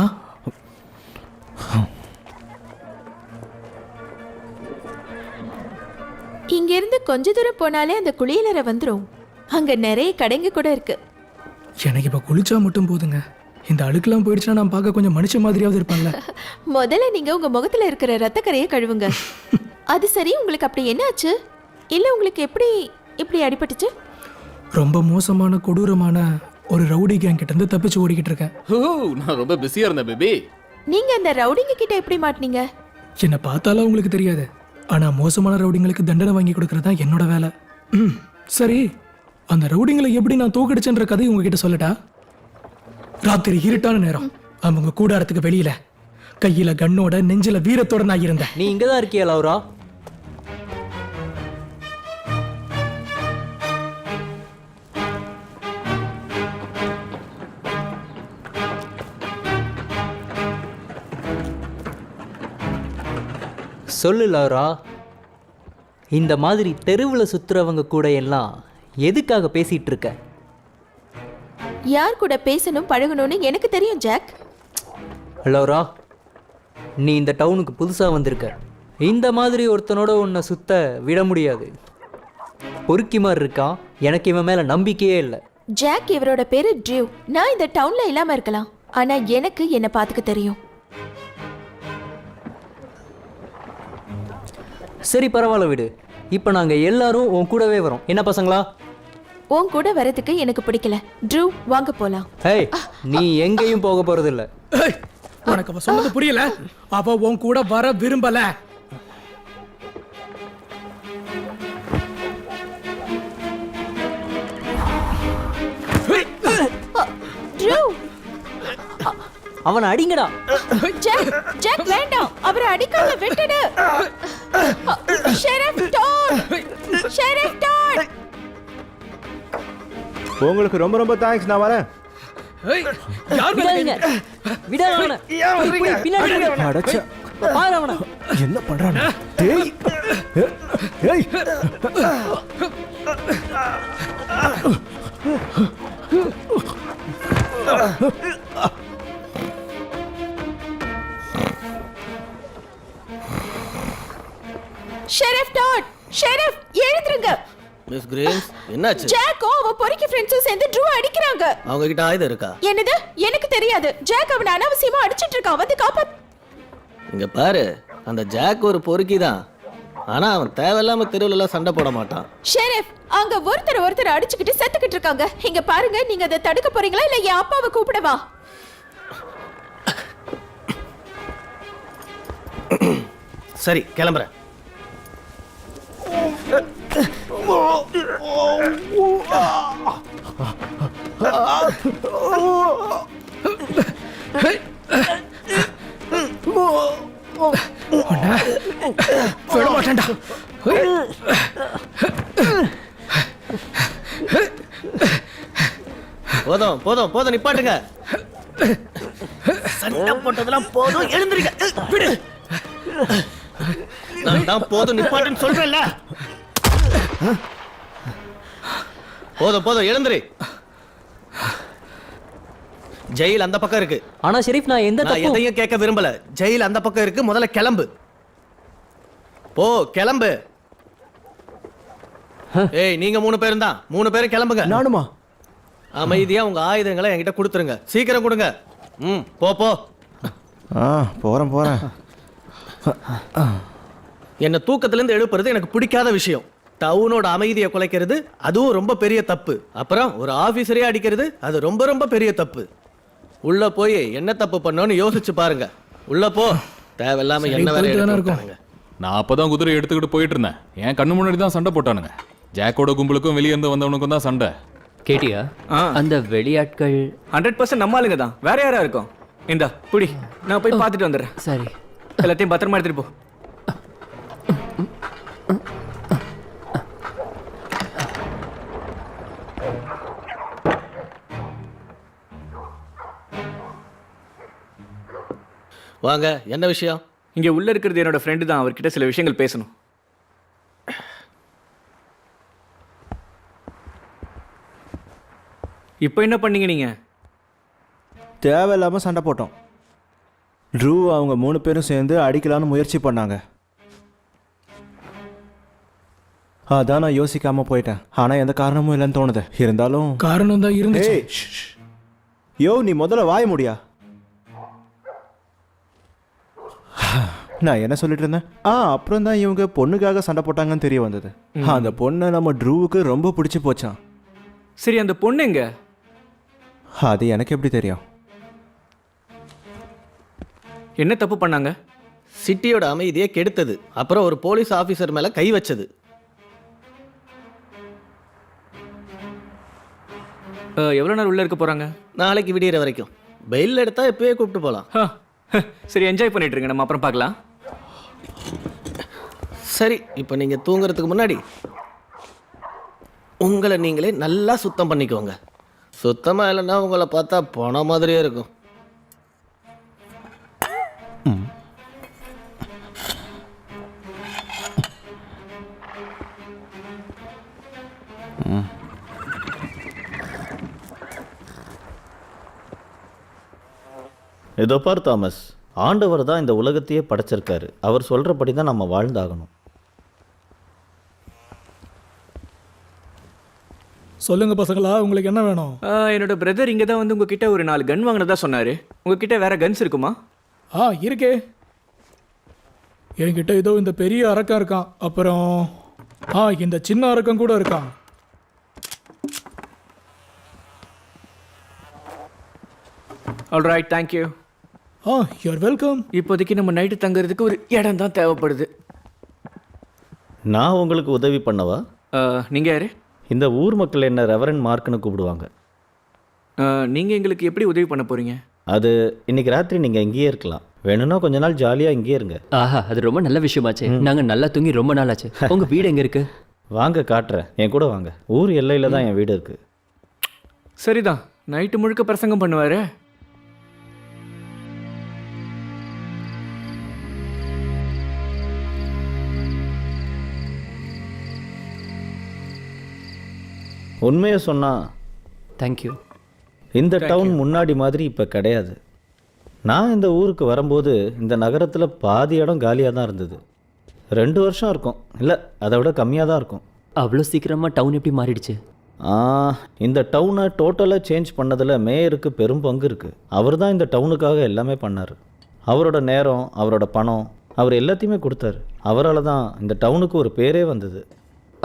இங்க இருந்து கொஞ்ச தூரம் போனாலே அந்த குளியலறை வந்துரும். அங்க நிறைய கடைங்க கூட இருக்கு. எனக்கு இப்ப குளிச்சா மட்டும் போதுங்க. இந்த அழுக்கெல்லாம் போயிடுச்சுன்னா நான் பார்க்க கொஞ்சம் மனுஷ மாதிரியாவது இருப்பாங்க. முதல்ல நீங்க உங்க முகத்துல இருக்கிற ரத்த கரையை கழுவுங்க. அது சரி, உங்களுக்கு அப்படி என்ன ஆச்சு? இல்ல உங்களுக்கு எப்படி இப்படி அடிபட்டுச்சு? ரொம்ப மோசமான கொடூரமான ஒரு ரவுடி கேங் கிட்ட இருந்து தப்பிச்சு ஓடிக்கிட்டு இருக்கேன். நான் ரொம்ப பிஸியா இருந்தேன் பேபி. நீங்க அந்த ரவுடிங்க கிட்ட எப்படி மாட்டீங்க? என்ன பார்த்தாலும் உங்களுக்கு தெரியாது. ஆனா மோசமான ரவுடிங்களுக்கு தண்டனை வாங்கி கொடுக்கறது தான் என்னோட வேலை. சரி, அந்த ரவுடிங்களை எப்படி நான் தூக்கடிச்சேன்ற கதை உங்ககிட்ட சொல்லட்டா? ராத்திரி இருட்டான நேரம், அவங்க கூடாரத்துக்கு வெளியில கையில கண்ணோட நெஞ்சில வீரத்தோட நான் இருந்தேன். நீ இங்கதான் இருக்கியா லௌரா? சொல்லு லௌரா, இந்த மாதிரி தெருவில் சுத்துறவங்க கூட எல்லாம் எதுக்காக பேசிட்டு இருக்க? யார் கூட பேசணும் பழகணும்னு எனக்கு தெரியும் ஜாக். லௌரா, நீ இந்த டவுனுக்கு புதுசாக வந்திருக்க. இந்த மாதிரி ஒருத்தனோட உன்னை சுத்த விட முடியாது. பொறுக்கி மாதிரி இருக்கான். எனக்கு இவன் மேலே நம்பிக்கையே இல்லை. ஜாக், இவரோட பேரு ட்ரியூ. நான் இந்த டவுன்ல இல்லாம இருக்கலாம், ஆனா எனக்கு என்ன பாத்துக்க தெரியும். சரி, பரவாயில்ல விடு. இப்போ நாங்கள் எல்லாரும் உன் கூடவே வரோம். என்ன பசங்களா? உன் கூட வரதுக்கு எனக்கு பிடிக்கல. ட்ரூ, வாங்க போலாம். ஹேய், நீ எங்கேயும் போக போறதில்ல. உனக்கு அவ சொன்னது புரியல? அவ உன் கூட வர விரும்பல. ட்ரூ, அவனை அடிங்கடா. ஜாக், ஜாக் வேண்டாம். அவரை அடிக்காத, விட்டுடு. ஷெரீஃப் டாட், ஷெரீஃப் டாட். உங்களுக்கு ரொம்ப ரொம்ப தேங்க்ஸ். நான் வரேன். விடாதீங்க, விடாதீங்க. பின்னாடி அடச்சா, பாரு அவனை. என்ன பண்றானே? டேய், ஏய், ஷெரீஃப் டாட், ஷெரீஃப் எழுந்திருங்க. மிஸ் கிரேஸ், என்னாச்சு? ஜாக்கோ அவ பொறுக்கி ஃப்ரெண்ட்ஸும் சேர்ந்து ட்ரூ அடிக்கறாங்க. அவங்க கிட்ட ஆயுதம் இருக்கா? என்னது? எனக்கு தெரியாது. ஜாக் அவனை அனாவசியமா அடிச்சிட்டு இருக்கான். வந்து காப்பாத்து. இங்க பாரு, அந்த ஜாக் ஒரு பொறுக்கி தான். ஆனா அவன் தேவையில்லாம தெருவுல எல்லாம் சண்டை போட மாட்டான். ஷெரீஃப், அங்க ஒருத்தர் அடிச்சுக்கிட்டு செத்துக்கிட்டு இருக்காங்க. இங்க பாருங்க, நீங்க அதை தடுக்க போறீங்களா இல்ல என் அப்பாவை கூப்பிடவா? சரி, கிளம்புறேன். சொல்ல மாட்டேன்டா. போதும் போதும் போதும், நிப்பாட்டுங்க. சண்டை போட்டதெல்லாம் போதும், எழுந்திருங்க. விடு. நான் தான் போதும் நிப்பாட்டுன்னு சொல்றேன்ல. போதும் போதும், எழுந்திரு. ஜெயில் அந்த பக்கம் இருக்கு. ஆனா ஷெரீஃப், நான் எதையும் கேட்க விரும்பல. ஜெயில் அந்த பக்கம் இருக்கு. முதல்ல கிளம்பு. போ, கிளம்பு. ஏய், நீங்க 3 பேரும் தான். 3 பேரும் கிளம்புங்க. நானுமா? அமைதியா உங்க ஆயுதங்களை என்கிட்ட கொடுத்துருங்க. சீக்கிரம் கொடுங்க. போ போ. போறேன். என்ன தூக்கத்துல இருந்து எழுப்புறது எனக்கு பிடிக்காத விஷயம். டவுனோட அமைதியை குலைக்கிறது அதுவும் ரொம்ப பெரிய தப்பு. அப்புறம் ஒரு ஆபீசரே அடிக்கிறது அது ரொம்ப ரொம்ப பெரிய தப்பு. உள்ள போய் என்ன தப்பு பண்ணோன்னு யோசிச்சு பாருங்க. உள்ள போ. தேவையில்லாம என்ன வேற எடுத்துட்டானுங்க. நான் அப்பதான் குதிரை எடுத்துக்கிட்டு போயிட்டு இருந்தேன். என் கண்ணு முன்னாடி தான் சண்டை போட்டானுங்க. ஜாக்கோட கும்பலுக்கும் வெளியே இருந்து வந்தவனுக்கும் தான் சண்டை. கேட்டியா? அந்த வெளியாட்கள் 100% நம்ம ஆளுங்க தான். வேற யாரா இருக்கும்? இந்தா புடி, நான் போய் பார்த்துட்டு வந்துடுறேன். சரி. எல்லாத்தையும் பத்திரமா எடுத்துட்டு போ. வாங்க, என்ன விஷயம்? இங்க உள்ள இருக்கிறது என்னோட ஃப்ரெண்டு தான். அவர்கிட்ட சில விஷயங்கள் பேசணும். இப்போ என்ன பண்ணீங்க நீங்க? தேவையில்லாமல் சண்டை போட்டோம். ட்ரூ அவங்க 3 பேரும் சேர்ந்து அடிக்கலான்னு முயற்சி பண்ணாங்க. அதான் நான் யோசிக்காம போயிட்டேன். ஆனால் எந்த காரணமும் இல்லைன்னு தோணுது. இருந்தாலும் காரணம் தான் இருந்துச்சு. ஏய், யோ நீ முதல்ல வாய முடியா? நான் என்ன சொல்லிட்டு இருந்தேன்? அப்புறம் தான் இவங்க பொண்ணுக்காக சண்டை போட்டாங்கன்னு தெரிய வந்தது. அந்த பொண்ணை நம்ம ட்ரூவுக்கு ரொம்ப பிடிச்சி போச்சான். சரி, அந்த பொண்ணு எங்க? அது எனக்கு எப்படி தெரியும்? என்ன தப்பு பண்ணாங்க? சிட்டியோட அமைதியை கெடுத்தது. அப்புறம் ஒரு போலீஸ் ஆபீசர் மேல கை வச்சது. எவ்வளோ நேரம் உள்ள இருக்க போறாங்க? நாளைக்கு விடியற வரைக்கும். பெயில் எடுத்தா எப்பவே கூப்பிட்டு போலாம். சரி, என்ஜாய் பண்ணிட்டு இருங்க. நம்ம அப்புறம் பார்க்கலாம். சரி, இப்போ நீங்க தூங்குறதுக்கு முன்னாடி உங்களை நீங்களே நல்லா சுத்தம் பண்ணிக்கோங்க. சுத்தமா இல்லைன்னா உங்களை பார்த்தா போன மாதிரியே இருக்கும். இதோ பார் தாமஸ், ஆண்டவர் தான் இந்த உலகத்தையே படைச்சிருக்காரு. அவர் சொல்கிறபடி தான் நம்ம வாழ்ந்தாகணும். சொல்லுங்க பசங்களா, உங்களுக்கு என்ன வேணும்? என்னோட பிரதர் இங்கே தான் வந்து உங்ககிட்ட ஒரு 4 கன் வாங்கினதா சொன்னார். உங்ககிட்ட வேற கன்ஸ் இருக்குமா? இருக்கே. என்கிட்ட ஏதோ இந்த பெரிய அரக்கம் இருக்கான். அப்புறம் இந்த சின்ன அரக்கம் கூட இருக்கான். Alright, thank you. You're welcome. இப்போதைக்கு நம்ம நைட்டு தங்குறதுக்கு ஒரு இடம் தான் தேவைப்படுது. நான் உங்களுக்கு உதவி பண்ணவா? நீங்கள் யார்? இந்த ஊர் மக்கள் என்ன ரெவரண்ட் மார்க்னு கூப்பிடுவாங்க. நீங்கள் எங்களுக்கு எப்படி உதவி பண்ண போகிறீங்க? அது இன்னைக்கு ராத்திரி நீங்கள் இங்கேயே இருக்கலாம். வேணும்னா கொஞ்ச நாள் ஜாலியாக இங்கேயே இருங்க. அது ரொம்ப நல்ல விஷயமாச்சு. நாங்கள் நல்லா தூங்கி ரொம்ப நாள் ஆச்சு. உங்கள் வீடு எங்கே இருக்கு? வாங்க, காட்டுறேன். என் கூட வாங்க. ஊர் எல்லையில் தான் என் வீடு இருக்குது. சரிதான், நைட்டு முழுக்க பிரசங்கம் பண்ணுவார். உண்மையை சொன்னால் தேங்க்யூ. இந்த டவுன் முன்னாடி மாதிரி இப்போ கிடையாது. நான் இந்த ஊருக்கு வரும்போது இந்த நகரத்தில் பாதி இடம் காலியாக தான் இருந்தது. 2 வருஷம் இருக்கும், இல்லை அதை விட கம்மியாக தான் இருக்கும். அவ்வளோ சீக்கிரமாக டவுன் எப்படி மாறிடுச்சு? இந்த டவுனை டோட்டலாக சேஞ்ச் பண்ணதில் மேயருக்கு பெரும் பங்கு இருக்குது. அவர் தான் இந்த டவுனுக்காக எல்லாமே பண்ணார். அவரோட நேரம், அவரோட பணம், அவர் எல்லாத்தையுமே கொடுத்தாரு. அவரால் தான் இந்த டவுனுக்கு ஒரு பேரே வந்தது.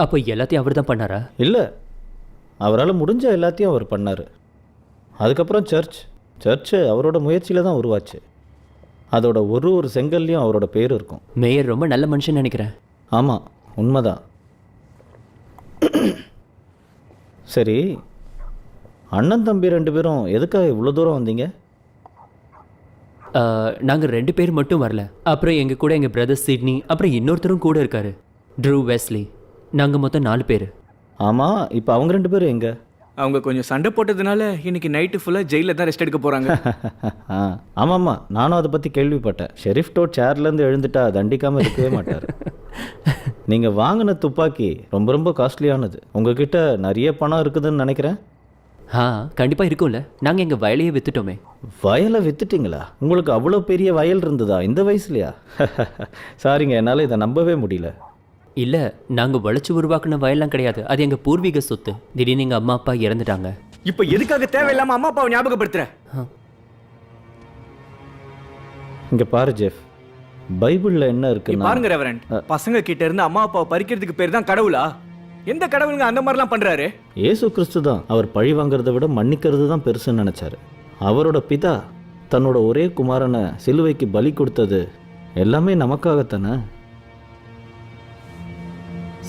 அப்போ எல்லாத்தையும் அவர் தான் பண்ணாரா? இல்லை, அவரால் முடிஞ்ச எல்லாத்தையும் அவர் பண்ணார். அதுக்கப்புறம் சர்ச்சு அவரோட முயற்சியில் தான் உருவாச்சு. அதோட ஒரு செங்கல்லையும் அவரோட பேர் இருக்கும். மேயர் ரொம்ப நல்ல மனுஷன் நினைக்கிறேன். ஆமாம், உண்மைதான். சரி, அண்ணன் தம்பி 2 பேரும் எதுக்காக இவ்வளோ தூரம் வந்தீங்க? நாங்கள் 2 பேர் மட்டும் வரல. அப்புறம் எங்கள் கூட எங்கள் பிரதர் சிட்னி, அப்புறம் இன்னொருத்தரும் கூட இருக்காரு, ட்ரூ வெஸ்லி. நாங்கள் மொத்தம் 4 பேர். ஆமாம், இப்போ அவங்க 2 பேரும் எங்கே? அவங்க கொஞ்சம் சண்டை போட்டதுனால இன்னைக்கு நைட்டு ஃபுல்லாக ஜெயிலில் தான் ரெஸ்ட் எடுக்க போகிறாங்க. ஆமாம்மா, நானும் அதை பற்றி கேள்விப்பட்டேன். ஷெரீஃப் டோட் சேர்லேருந்து எழுந்துட்டா தண்டிக்காமல் இருக்கவே மாட்டார். நீங்கள் வாங்கின துப்பாக்கி ரொம்ப காஸ்ட்லியானது. உங்ககிட்ட நிறைய பணம் இருக்குதுன்னு நினைக்கிறேன். கண்டிப்பாக இருக்கும்ல. நாங்கள் எங்கள் வயலையே விற்றுட்டோமே. வயலை விற்றுட்டிங்களா? உங்களுக்கு அவ்வளோ பெரிய வயல் இருந்ததா இந்த வயசுலையா? சாரிங்க, என்னால் இதை நம்பவே முடியல. இல்லை, நாங்கள் வளைச்சு உருவாக்குன வயல்லாம் கிடையாது. அது எங்கள் பூர்வீக சொத்து. திடீர்னு எங்கள் அம்மா அப்பா இறந்துட்டாங்க. இப்போ எதுக்காக தேவையில்லாமல் அம்மா அப்பாவை ஞாபகப்படுத்துற? இங்கே பாரு ஜெஃப், பைபிளில் என்ன இருக்குன்னு பாருங்க ரெவரண்ட். பசங்க கிட்ட இருந்து அம்மா அப்பாவை பறிக்கிறதுக்கு பேர் தான் கடவுளா? எந்த கடவுளுங்க அந்த மாதிரிலாம் பண்ணுறாரு? இயேசு கிறிஸ்து தான். அவர் பழி வாங்குறதை விட மன்னிக்கிறது தான் பெருசுன்னு நினச்சாரு. அவரோட பிதா தன்னோட ஒரே குமாரனை சிலுவைக்கு பலி கொடுத்தது எல்லாமே நமக்காகத்தானே.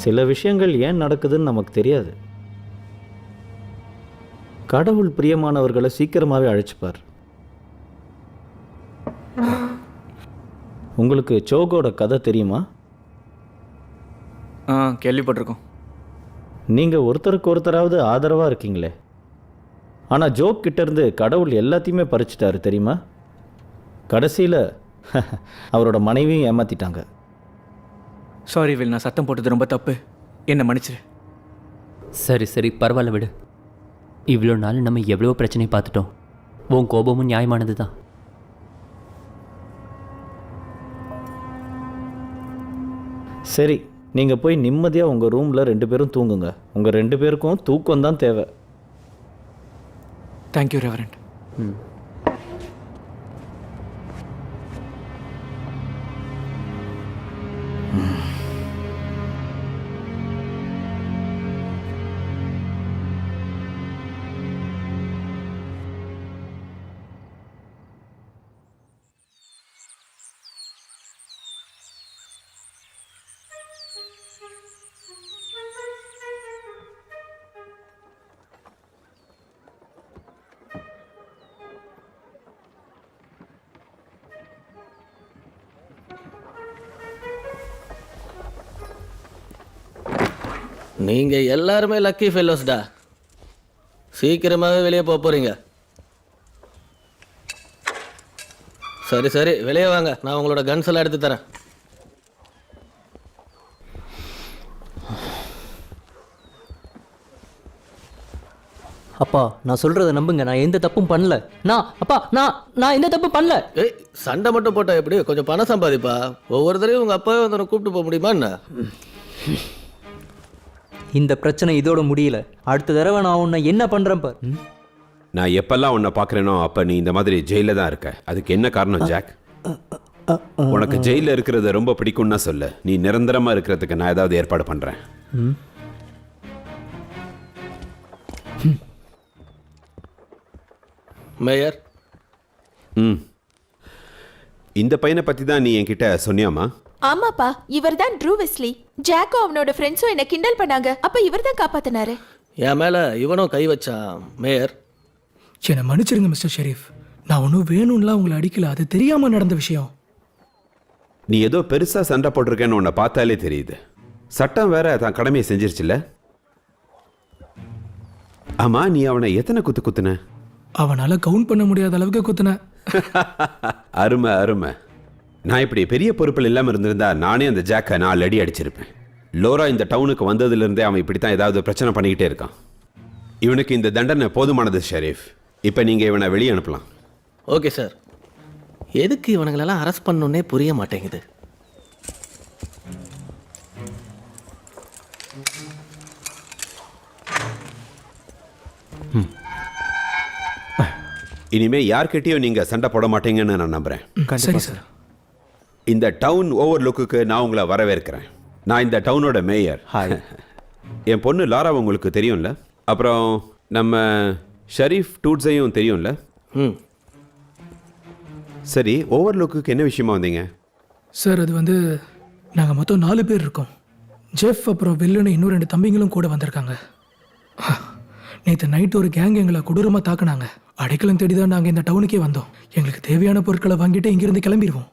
சில விஷயங்கள் ஏன் நடக்குதுன்னு நமக்கு தெரியாது. கடவுள் பிரியமானவர்களை சீக்கிரமாகவே அழைச்சிப்பார். உங்களுக்கு சோகோட கதை தெரியுமா? ஆ கேள்விப்பட்டிருக்கோம். நீங்கள் ஒருத்தருக்கு ஒருத்தராவது ஆதரவாக இருக்கீங்களே. ஆனால் ஜோக் கிட்டேருந்து கடவுள் எல்லாத்தையுமே பறிச்சிட்டாரு தெரியுமா? கடைசியில் அவரோட மனைவியும் ஏமாற்றிட்டாங்க. சாரி வில், நான் சத்தம் போட்டது ரொம்ப தப்பு, என்னை மன்னிச்சிரு. சரி சரி பரவாயில்ல விடு. இவ்வளோ நாள் நம்ம எவ்வளோ பிரச்சனை பார்த்துட்டோம். உன் கோபமும் நியாயமானது தான். சரி, நீங்கள் போய் நிம்மதியாக உங்கள் ரூமில் 2 பேரும் தூங்குங்க. உங்கள் 2 பேருக்கும் தூக்கம் தான் தேவை. Thank you reverend. நீங்க எல்லாருமே லக்கி ஃபெல்லோஸ்டா. சீக்கிரமாகவே வெளியே போக போறீங்க. சரி சரி வெளியே வாங்க, நான் உங்களோட கன்ஸ் எல்லாம் எடுத்து தரேன். அப்பா நான் சொல்கிறத நம்புங்க, நான் எந்த தப்பும் பண்ணல. நான் எந்த தப்பும் பண்ணல. ஏய், சண்டை மட்டும் போட்டா எப்படி? கொஞ்சம் பணம் சம்பாதிப்பா. ஒவ்வொருத்தரையும் உங்க அப்பாவே வந்து கூப்பிட்டு போக முடியுமா என்ன? இந்த பிரச்சனை இதோட முடியல. அடுத்த தடவை நான் உன்னை என்ன பண்ணுறேன் பார். நான் எப்பெல்லாம் உன்னை பார்க்குறேனோ அப்போ நீ இந்த மாதிரி ஜெயிலில் தான் இருக்க. அதுக்கு என்ன காரணம் ஜாக்? உனக்கு ஜெயிலில் இருக்கிறது ரொம்ப பிடிக்கும்னா சொல்லு. நீ நிரந்தரமாக இருக்கிறதுக்கு நான் ஏதாவது ஏற்பாடு பண்ணுறேன். மேயர், இந்த பையனை பற்றி தான் நீ என்கிட்ட சொன்னியாமா? ஆமாப்பா, இவர்தான் ட்ரூ வெஸ்லி. ஜாக்கோ அவனோட ஃப்ரெண்ட்ஸும் என்ன கிண்டல் பண்ணாங்க. அப்ப இவர்தான் காப்பாத்தினாரு. என் மேல இவனும் கை வச்சான். மேயர், என்னை மன்னிச்சிருங்க மிஸ்டர் ஷெரீஃப். நான் ஒன்றும் வேணும்லாம் உங்களை அடிக்கல. அது தெரியாம நடந்த விஷயம். நீ ஏதோ பெருசாக சண்டை போட்டிருக்கேன்னு உன்னை பார்த்தாலே தெரியுது. சட்டம் வேற தான் கடமையை செஞ்சிருச்சுல்ல? ஆமா, நீ அவனை எத்தனை குத்துன? அவனால கவுண்ட் பண்ண முடியாத அளவுக்கு குத்துனேன். அருமை அருமை. நான் இப்படி பெரிய பொறுப்பில் இல்லாமல் இருந்திருந்தா நானே அந்த ஜாக்கை 4 அடி அடிச்சிருப்பேன். லோரா இந்த டவுனுக்கு வந்ததுலேருந்தே அவன் இப்படி தான் ஏதாவது பிரச்சனை பண்ணிக்கிட்டே இருக்கான். இவனுக்கு இந்த தண்டனை போதுமானது ஷெரீஃப். இப்போ நீங்கள் இவனை வெளியே அனுப்பலாம். Okay sir. எதுக்கு இவனுங்களெல்லாம் அரெஸ்ட் பண்ணணுன்னே புரிய மாட்டேங்குது. இனிமே யார்கிட்டயும் நீங்க சண்டை போட மாட்டீங்கன்னு நான் நம்புறேன். சரி சார். இந்த டவுன் ஓவர்லுக்கு நான் உங்களை வரவேற்கிறேன். நான் இந்த டவுனோட மேயர். என் பொண்ணு லாரா உங்களுக்கு தெரியும்ல? அப்புறம் நம்ம ஷரீஃப் டூட்ஸையும் தெரியும்ல? சரி, ஓவர்லுக்கு என்ன விஷயமா வந்தீங்க சார்? அது வந்து நாங்கள் மொத்தம் 4 பேர் இருக்கோம். ஜெஃப் அப்புறம் வில்லுன்னு இன்னும் 2 தம்பிங்களும் கூட வந்திருக்காங்க. நேற்று நைட்டு ஒரு கேங் எங்களை கொடூரமாக தாக்குனாங்க. அடைக்கலம் தேடி தான் நாங்கள் இந்த டவுனுக்கே வந்தோம். எங்களுக்கு தேவையான பொருட்களை வாங்கிட்டு இங்கிருந்து கிளம்பிடுவோம்.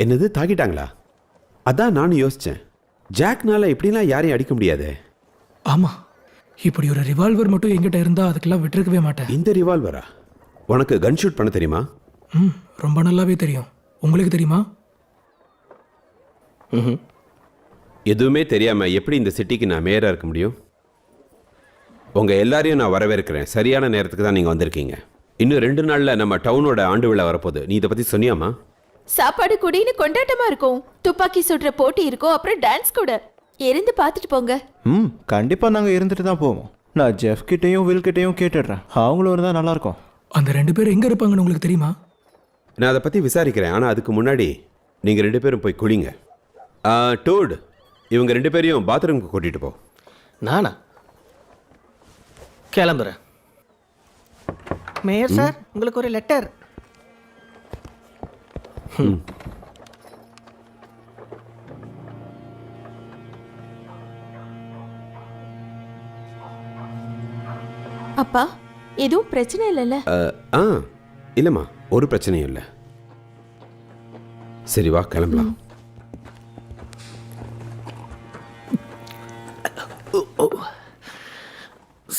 என்னது, தாக்கிட்டாங்களா? அதான் நானும் யோசித்தேன். ஜாக்னால எப்படிலாம் யாரையும் அடிக்க முடியாது. ஆமாம், இப்படி ஒரு ரிவால்வர் மட்டும் எங்கிட்ட இருந்தால் அதுக்கெல்லாம் விட்டுருக்கவே மாட்டேன். இந்த ரிவால்வரா? உனக்கு கன் ஷூட் பண்ண தெரியுமா? ரொம்ப நல்லாவே தெரியும். உங்களுக்கு தெரியுமா? எதுவுமே தெரியாமல் எப்படி இந்த சிட்டிக்கு நான் மேயராக இருக்க முடியும்? உங்கள் எல்லாரையும் நான் வரவேற்கிறேன். சரியான நேரத்துக்கு தான் நீங்கள் வந்திருக்கீங்க. இன்னும் 2 நாளில் நம்ம டவுனோட ஆண்டு விழா வரப்போகுது. நீ இதை பற்றி சொன்னியாமா? சாப்பாடு குடின்னு கொண்டாட்டமா இருக்கும். துப்பாக்கி சுடுற போட்டி இருக்கும். அப்புறம் டான்ஸ் கூட. இருந்து பார்த்துட்டு போங்க. கண்டிப்பாக நாங்கள் இருந்துட்டு தான் போவோம். நான் ஜெஃப் கிட்டையும் வில் கிட்டையும் கேட்டுடுறேன். அவங்களும் இருந்தால் நல்லாயிருக்கும். அந்த 2 பேர் எங்கே இருப்பாங்கன்னு உங்களுக்கு தெரியுமா? நான் அதை பற்றி விசாரிக்கிறேன். ஆனால் அதுக்கு முன்னாடி நீங்கள் 2 பேரும் போய் குளிங்க. டோட், இவங்க 2 பேரையும் பாத்ரூமுக்கு கூட்டிகிட்டு போ. நானா? கிளம்புறேன். மேயர் சார், உங்களுக்கு ஒரு லெட்டர். அப்பா, எதுவும் பிரச்சனை இல்லைல்ல? இல்லைம்மா, ஒரு பிரச்சனையும் இல்லை. சரி வா கிளம்பலாம்.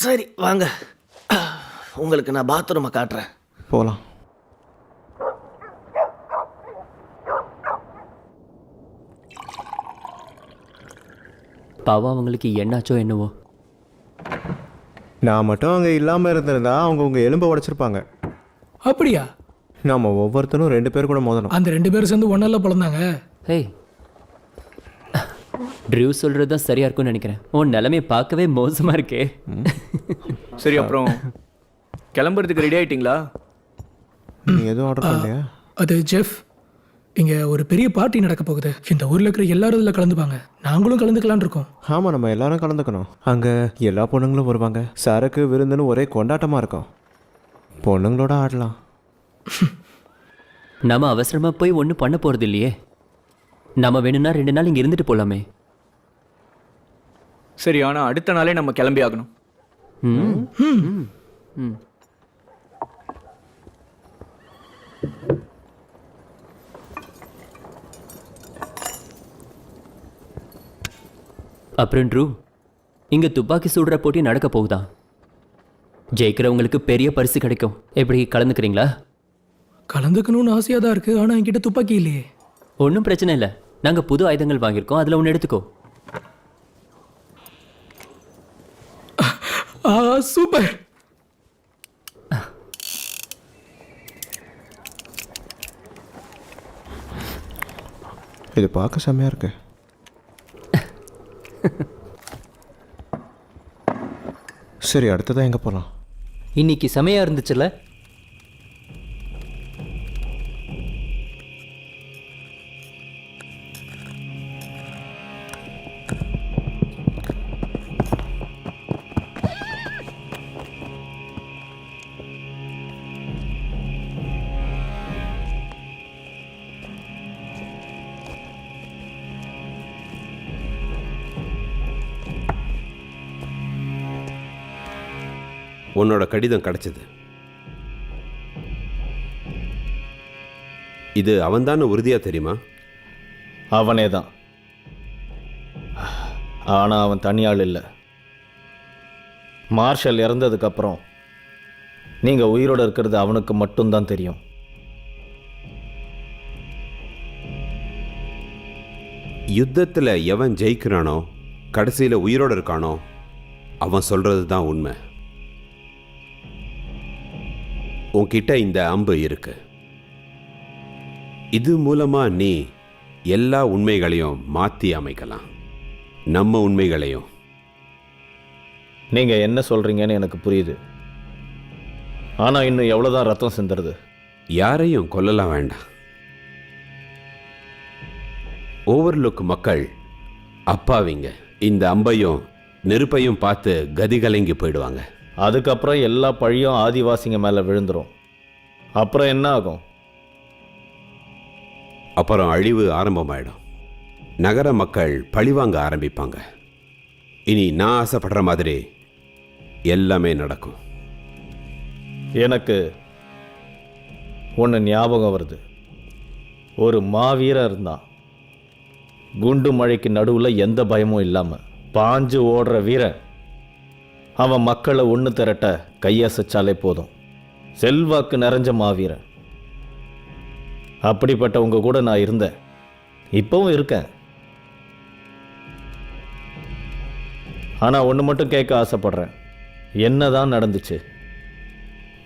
சரி வாங்க, உங்களுக்கு நான் பாத்ரூமை காட்டுறேன். போகலாம். பாவம், அவங்களுக்கு என்னாச்சோ என்னவோ. நான் மட்டும் அங்கே இல்லாமல் இருந்திருந்தா அவங்க உங்கள் எலும்பை உடைச்சிருப்பாங்க. அப்படியா? நம்ம ஒவ்வொருத்தரும் 2 பேர் கூட மோதணும். அந்த 2 பேரும் சேர்ந்து ஒன்னால பிறந்தாங்க. ஹேய், ட்ரியூ சொல்கிறது தான் சரியாக இருக்கும்னு நினைக்கிறேன். உன் நிலைமையை பார்க்கவே மோசமாக இருக்கே. சரி, அப்புறம் கிளம்புறதுக்கு ரெடி ஆயிட்டீங்களா? நீங்கள் எதுவும் ஆர்டர் பண்ணலையா? அது ஜெஃப், இங்கே ஒரு பெரிய பார்ட்டி நடக்க போகுது. இந்த ஊரில் இருக்கிற எல்லாரும் இதில் கலந்துப்பாங்க. நாங்களும் கலந்துக்கலான்னு இருக்கோம். ஆமாம், நம்ம எல்லாரும் கலந்துக்கணும். அங்கே எல்லா பொண்ணுங்களும் வருவாங்க. சரக்கு விருந்துன்னு ஒரே கொண்டாட்டமாக இருக்கும். பொண்ணுங்களோட ஆடலாம். நம்ம அவசரமாக போய் ஒன்றும் பண்ண போகிறது இல்லையே. நம்ம வேணும்னா 2 நாள் இங்கே இருந்துட்டு போகலாமே. சரி, ஆனால் அடுத்த நாளே நம்ம கிளம்பி ஆகணும். அப்புறம் ட்ரூ, இங்கே துப்பாக்கி சுடுற போட்டி நடக்க போகுதா? ஜெயிக்கிறவங்களுக்கு பெரிய பரிசு கிடைக்கும். எப்படி கலந்துக்கிறீங்களா? கலந்துக்கணும்னு ஆசையாக தான் இருக்குது, ஆனால் என்கிட்ட துப்பாக்கி இல்லையே. ஒன்றும் பிரச்சனை இல்லை. நாங்கள் புது ஆயுதங்கள் வாங்கியிருக்கோம், அதில் ஒன்று எடுத்துக்கோ. சூப்பர். இது பார்க்க செம்மையாக இருக்கு. சரி, அடுத்ததான் எங்கே போகலாம்? இன்னைக்கு செமையாக இருந்துச்சுல்ல? உன்னோட கடிதம் கிடைச்சது. இது அவன்தான உறுதியா தெரியுமா? அவனே தான். ஆனால் அவன் தனியாள் இல்லை. மார்ஷல் இறந்ததுக்கப்புறம் நீங்கள் உயிரோடு இருக்கிறது அவனுக்கு மட்டும்தான் தெரியும். யுத்தத்தில் எவன் ஜெயிக்கிறானோ, கடைசியில் உயிரோடு இருக்கானோ, அவன் சொல்கிறது தான் உண்மை. உன்கிட்ட இந்த அம்பு இருக்கு. இது மூலமா நீ எல்லா உண்மைகளையும் மாற்றி அமைக்கலாம், நம்ம உண்மைகளையும். நீங்கள் என்ன சொல்கிறீங்கன்னு எனக்கு புரியுது. ஆனால் இன்னும் எவ்வளோதான் ரத்தம் சிந்துறது? யாரையும் கொல்லலாம் வேண்டாம். ஓவர்லுக் மக்கள் அப்பாவிங்க இந்த அம்பையும் நெருப்பையும் பார்த்து கதி கலங்கி போயிடுவாங்க. அதுக்கப்புறம் எல்லா பழியும் ஆதிவாசிங்க மேலே விழுந்துடும். அப்புறம் என்ன ஆகும்? அப்புறம் அழிவு ஆரம்பமாயிடும். நகர மக்கள் பழிவாங்க ஆரம்பிப்பாங்க. இனி நான் ஆசைப்படுற மாதிரி எல்லாமே நடக்கும். எனக்கு ஒன்று ஞாபகம் வருது. ஒரு மாவீரன் இருந்தான். குண்டு மழைக்கு நடுவில் எந்த பயமும் இல்லாமல் பாஞ்சு ஓடுற வீரன். அவன் மக்களை ஒன்று திரட்ட கையசைச்சாலே போதும். செல்வாக்கு நிறைஞ்ச மாவீரன். அப்படிப்பட்டவங்க கூட நான் இருந்தேன், இப்பவும் இருக்கேன். ஆனால் ஒன்று மட்டும் கேட்க ஆசைப்படுறேன். என்னதான் நடந்துச்சு?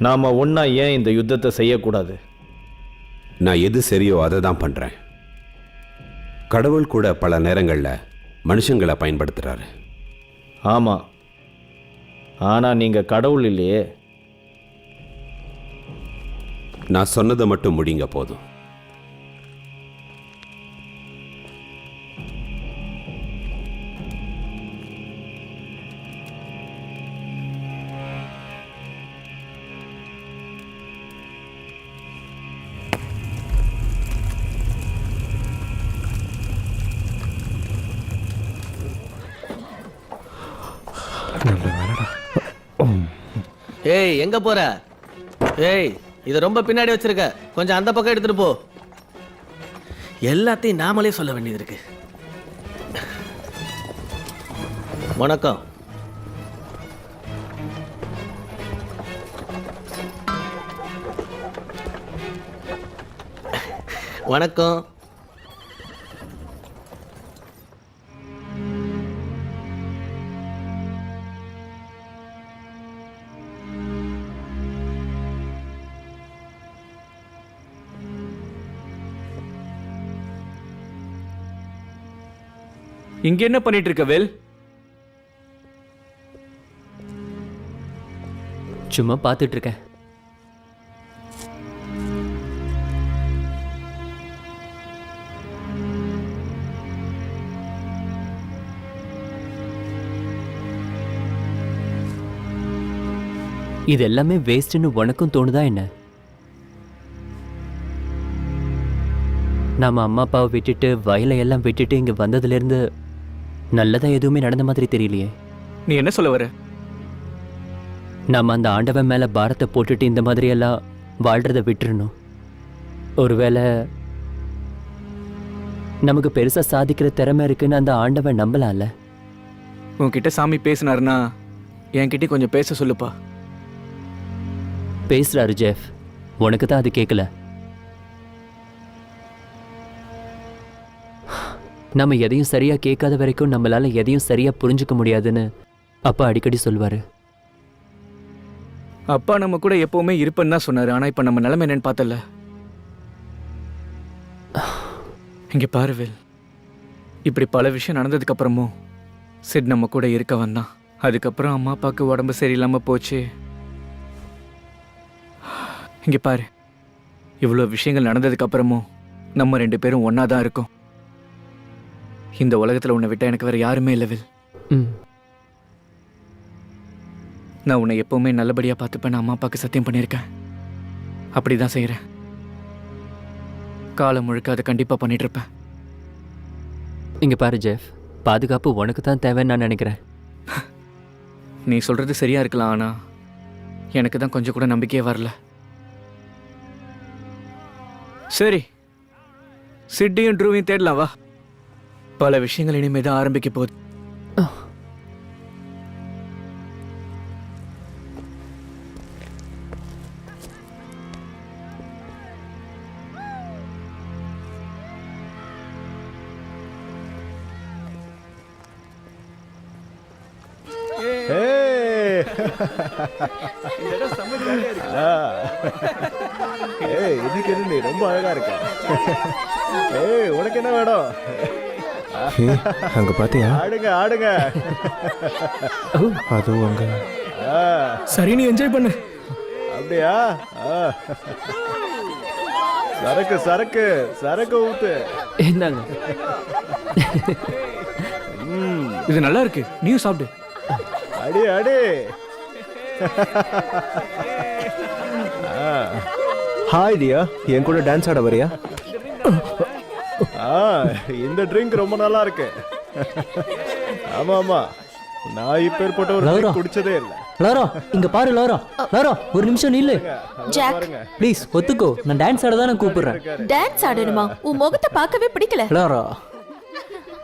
நாம் ஒன்றா ஏன் இந்த யுத்தத்தை செய்யக்கூடாது? நான் எது சரியோ அதை தான் பண்ணுறேன். கடவுள் கூட பல நேரங்களில் மனுஷங்களை பயன்படுத்துகிறாரு. ஆமாம், ஆனால் நீங்கள் கடவுள் இல்லையே. நான் சொன்னதை மட்டும் முடிங்க போதும். ஏய், எங்க போற? ஏய், இதை ரொம்ப பின்னாடி வச்சிருக்க, கொஞ்சம் அந்த பக்கம் எடுத்துட்டு போ. எல்லாத்தையும் நாமளே சொல்ல வேண்டியது இருக்கு. வணக்கம். வணக்கம். இங்க என்ன பண்ணிட்டு இருக்க வேல்? சும்மா பார்த்துட்டு இருக்கேன். இது எல்லாமே வேஸ்ட்னு உனக்கும் தோணுதா என்ன? நாம அம்மா அப்பாவை விட்டுட்டு வயலை எல்லாம் விட்டுட்டு இங்க வந்ததுலேருந்து நல்லதா எதுவுமே நடந்த மாதிரி தெரியலையே. நீ என்ன சொல்ல வர? நம்ம அந்த ஆண்டவன் மேல பாரத்தை போட்டுட்டு இந்த மாதிரி எல்லாம் வாழ்றத விட்டுறணும். ஒருவேளை நமக்கு பெருசா சாதிக்கிற திறமை இருக்குன்னு அந்த ஆண்டவன் நம்பலாம்ல. உன்கிட்ட சாமி பேசினாருன்னா என்கிட்ட கொஞ்சம் பேச சொல்லுப்பா. பேசுறாரு ஜெஃப், உனக்கு தான் அது கேட்கல. நம்ம எதையும் சரியா கேட்காத வரைக்கும் நம்மளால எதையும் சரியா புரிஞ்சுக்க முடியாதுன்னு அப்பா அடிக்கடி சொல்வாரு. அப்பா நம்ம கூட எப்பவுமே இருப்பேன்னு தான் சொன்னாரு. ஆனா இப்ப நம்ம நிலைமை என்னன்னு பார்த்தல. இங்க பாரு வேல், இப்படி பல விஷயம் நடந்ததுக்கு அப்புறமும் சிட் நம்ம கூட இருக்க வந்தான். அதுக்கப்புறம் அம்மா அப்பாவுக்கு உடம்பு சரியில்லாம போச்சு. இங்க பாரு, இவ்வளோ விஷயங்கள் நடந்ததுக்கு அப்புறமும் நம்ம 2 பேரும் ஒன்னா தான் இருக்கோம். இந்த உலகத்துல உன்னை விட்டா எனக்கு வேற யாருமே இல்லை வேல். நான் உன்னை எப்பவுமே நல்லபடியா பார்த்துப்பேன். அம்மா அப்பாவுக்கு சத்தியம் பண்ணியிருக்கேன். அப்படிதான் செய்யறேன். காலம் முழுக்க அதை கண்டிப்பா பண்ணிட்டு இருப்பேன். இங்க பாரு ஜெஃப், பாதுகாப்பு உனக்கு தான் தேவைன்னு நான் நினைக்கிறேன். நீ சொல்றது சரியா இருக்கலாம், ஆனா எனக்கு தான் கொஞ்சம் கூட நம்பிக்கையே வரல. சரி, சிட்டியும் ட்ரூவையும் தேடலாம் வா. பல விஷயங்கள் இனிமே தான் ஆரம்பிக்க போகுது. இன்னைக்கு நீ ரொம்ப அழகா இருக்க. உனக்கு என்ன வேணும்? அங்க பாத்தியா? ஆடுங்க ஆடுங்க. அதுவும் அங்க. சரி, நீ என்ஜாய் பண்ணு. அப்படியா? சரக்கு சரக்கு சரக்கு ஊத்து. என்னங்க இது நல்லா இருக்கு, நீயும் சாப்பிடு. அடி அடி. ஹாய் டியா, என் கூட டான்ஸ் ஆட வரியா? இந்த ட்ரிங்க் ரொம்ப நல்லா இருக்கு. ஆமா ஆமா, நான் இப்பேற்பட்ட ஒரு ட்ரிங்க் குடிச்சதே இல்ல. லாரா, இங்க பாரு லாரா. லாரா, ஒரு நிமிஷம் நில்லு. ஜாக், ப்ளீஸ் ஒத்துக்கோ, நான் டான்ஸ் ஆட தான் கூப்பிடுறேன். டான்ஸ் ஆடணுமா? உன் முகத்தை பார்க்கவே பிடிக்கல. லாரா,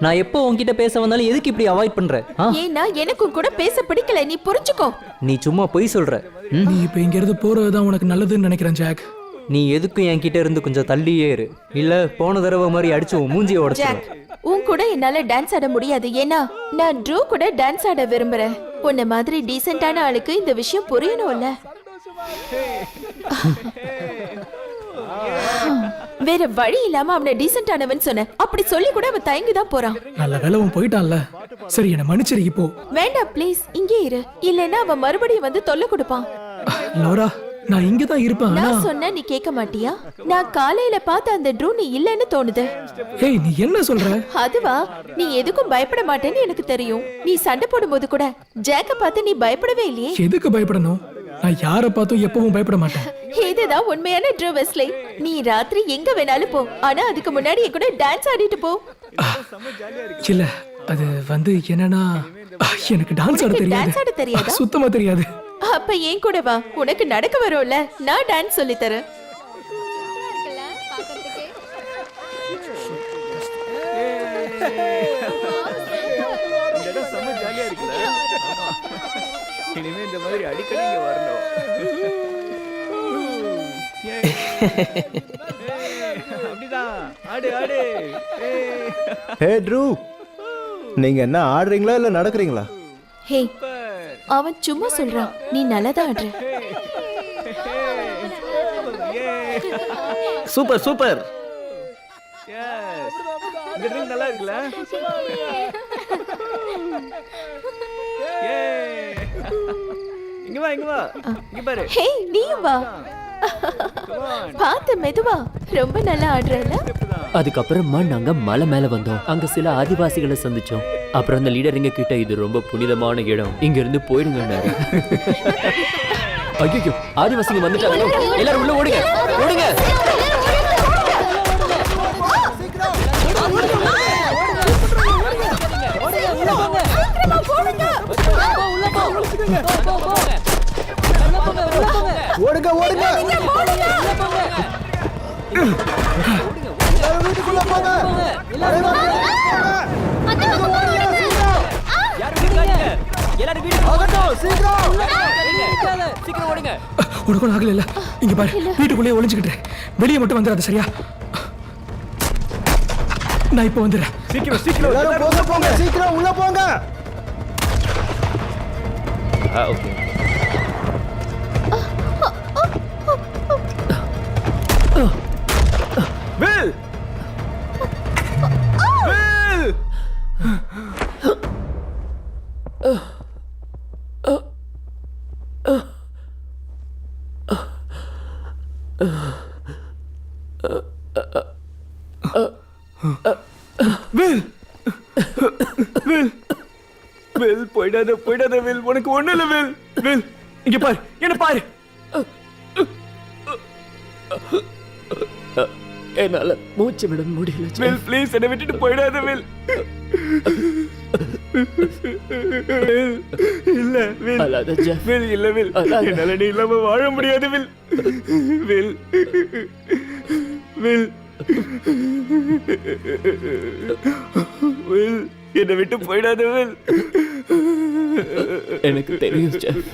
நான் எப்போ உன்கிட்ட பேச வந்தாலும் எதுக்கு இப்படி அவாய்ட் பண்ற? ஏன்னா எனக்கு கூட பேச பிடிக்கல, நீ புரிஞ்சுக்கோ. நீ சும்மா பொய் சொல்ற. நீ இப்ப இங்க இருந்து போறதுதான் உனக்கு நல்லதுன்னு நினைக்கிறேன் ஜாக். நீ எதுக்கும் என்கிட்ட இருந்து கொஞ்சம் தள்ளியே இரு, இல்ல போன தடவை மாதிரி அடிச்சு உன் மூஞ்சியை உடைச்சிடுறேன். ஜாக், உன் கூட என்னால டான்ஸ் ஆட முடியாது. ஏன்னா நான் ட்ரூ கூட டான்ஸ் ஆட விரும்புறேன். உன்ன மாதிரி டீசென்ட்டான ஆளுக்கு இந்த விஷயம் புரியணும்ல. வேற வழி இல்லாம அவனை டீசென்ட்டானவன் சொன்ன. அப்படி சொல்லி கூட அவன் தயங்கி தான் போறான். நல்ல வேலை அவன் போயிட்டான்ல. சரி, என்ன மன்னிச்சிரு இப்போ. வேண்டாம் ப்ளீஸ், இங்கே இரு. இல்லைன்னா அவன் மறுபடியும் வந்து தொல்லை கொடுப்பான். லோரா, நான் இங்க தான் இருப்பேன். நான் சொன்ன நீ கேட்க மாட்டியா? நான் காலையில பார்த்த அந்த ட்ரூ நீ இல்லன்னு தோணுது. ஏய், நீ என்ன சொல்ற? அதுவா, நீ எதுக்கும் பயப்பட மாட்டேன்னு எனக்கு தெரியும். நீ சண்டை போடும்போது கூட ஜாக்க பார்த்து நீ பயப்படவே இல்லையே. எதுக்கு பயப்படணும்? நான் யாரை பார்த்தும் எப்பவும் பயப்பட மாட்டேன். இதுதான் உண்மையான ட்ரூ வெஸ்லி. நீ ராத்திரி எங்க வேணாலும் போ, ஆனா அதுக்கு முன்னாடி கூட டான்ஸ் ஆடிட்டு போ. இல்ல, அது வந்து என்னன்னா, எனக்கு டான்ஸ் ஆட டான்ஸ் ஆட தெரியாது. தெரியாதா? சுத்தமா தெரியாது. அப்ப ஏன் கூட வா, உனக்கு நடக்க வரும்ல, நான் டான்ஸ் சொல்லி தரேன். இந்த மாதிரி அடிக்கடி இங்க வரணும். அப்படிதான் ஆடு ஆடு. ஹே ட்ரூ, நீங்க என்ன ஆடுறீங்களா இல்ல நடக்கிறீங்களா? ஹே, அவன் சும்மா சொல்றான், நீ நல்லதா ஆடுற. Super super. இந்த ட்ரிங்க் நல்லா இருக்குல்ல? இங்க வா இங்க வா. இங்க பாரு. ஹே, நீயும் வா. பார்த்து மெதுவா, ரொம்ப நல்லா ஆடுறல. அதுக்கப்புறமா நாங்க மலை மேல வந்தோம். அங்க சில ஆதிவாசிகளை சந்திச்சோம். அப்புறம் அந்த லீடர் எங்க கிட்ட இது ரொம்ப புனிதமான இடம், இங்க இருந்து போயிடுங்க. ஐயோ, ஆதிவாசிங்க வந்துட்டாங்க. எல்லாரும் உள்ள ஓடுங்க ஓடுங்க. ஓடுங்க ஓடுங்க. வீட்டுக்குள்ள போங்க. உனக்கு ஆகல இல்ல? இங்க பாரு, வீட்டுக்குள்ளே ஒளிஞ்சுக்கிட்டு வெளியே மட்டும் வந்துடாத, சரியா? நான் இப்ப வந்துடுறேன். சீக்கிரம் சீக்கிரம் எல்லாரும் போங்க போங்க, சீக்கிரம் உள்ள போங்க. Okay. Will will. Will will will போயிடாத போயிடாத வில், உனக்கு ஒண்ணு இல்ல வில். வில் இங்க பாரு, என்ன பாரு. என்னால மூச்சு விட முடியல. வில் ப்ளீஸ் என்னை விட்டுட்டு போயிடாத வில். இல்ல வில். அல்லாத ஜெஃப். வில் இல்ல வில், என்னால நீ இல்லாம வாழ முடியாது வில். வில் வில் வில் என்னை விட்டு போயிடாத வில். எனக்கு தெரியும் ஜெஃப்.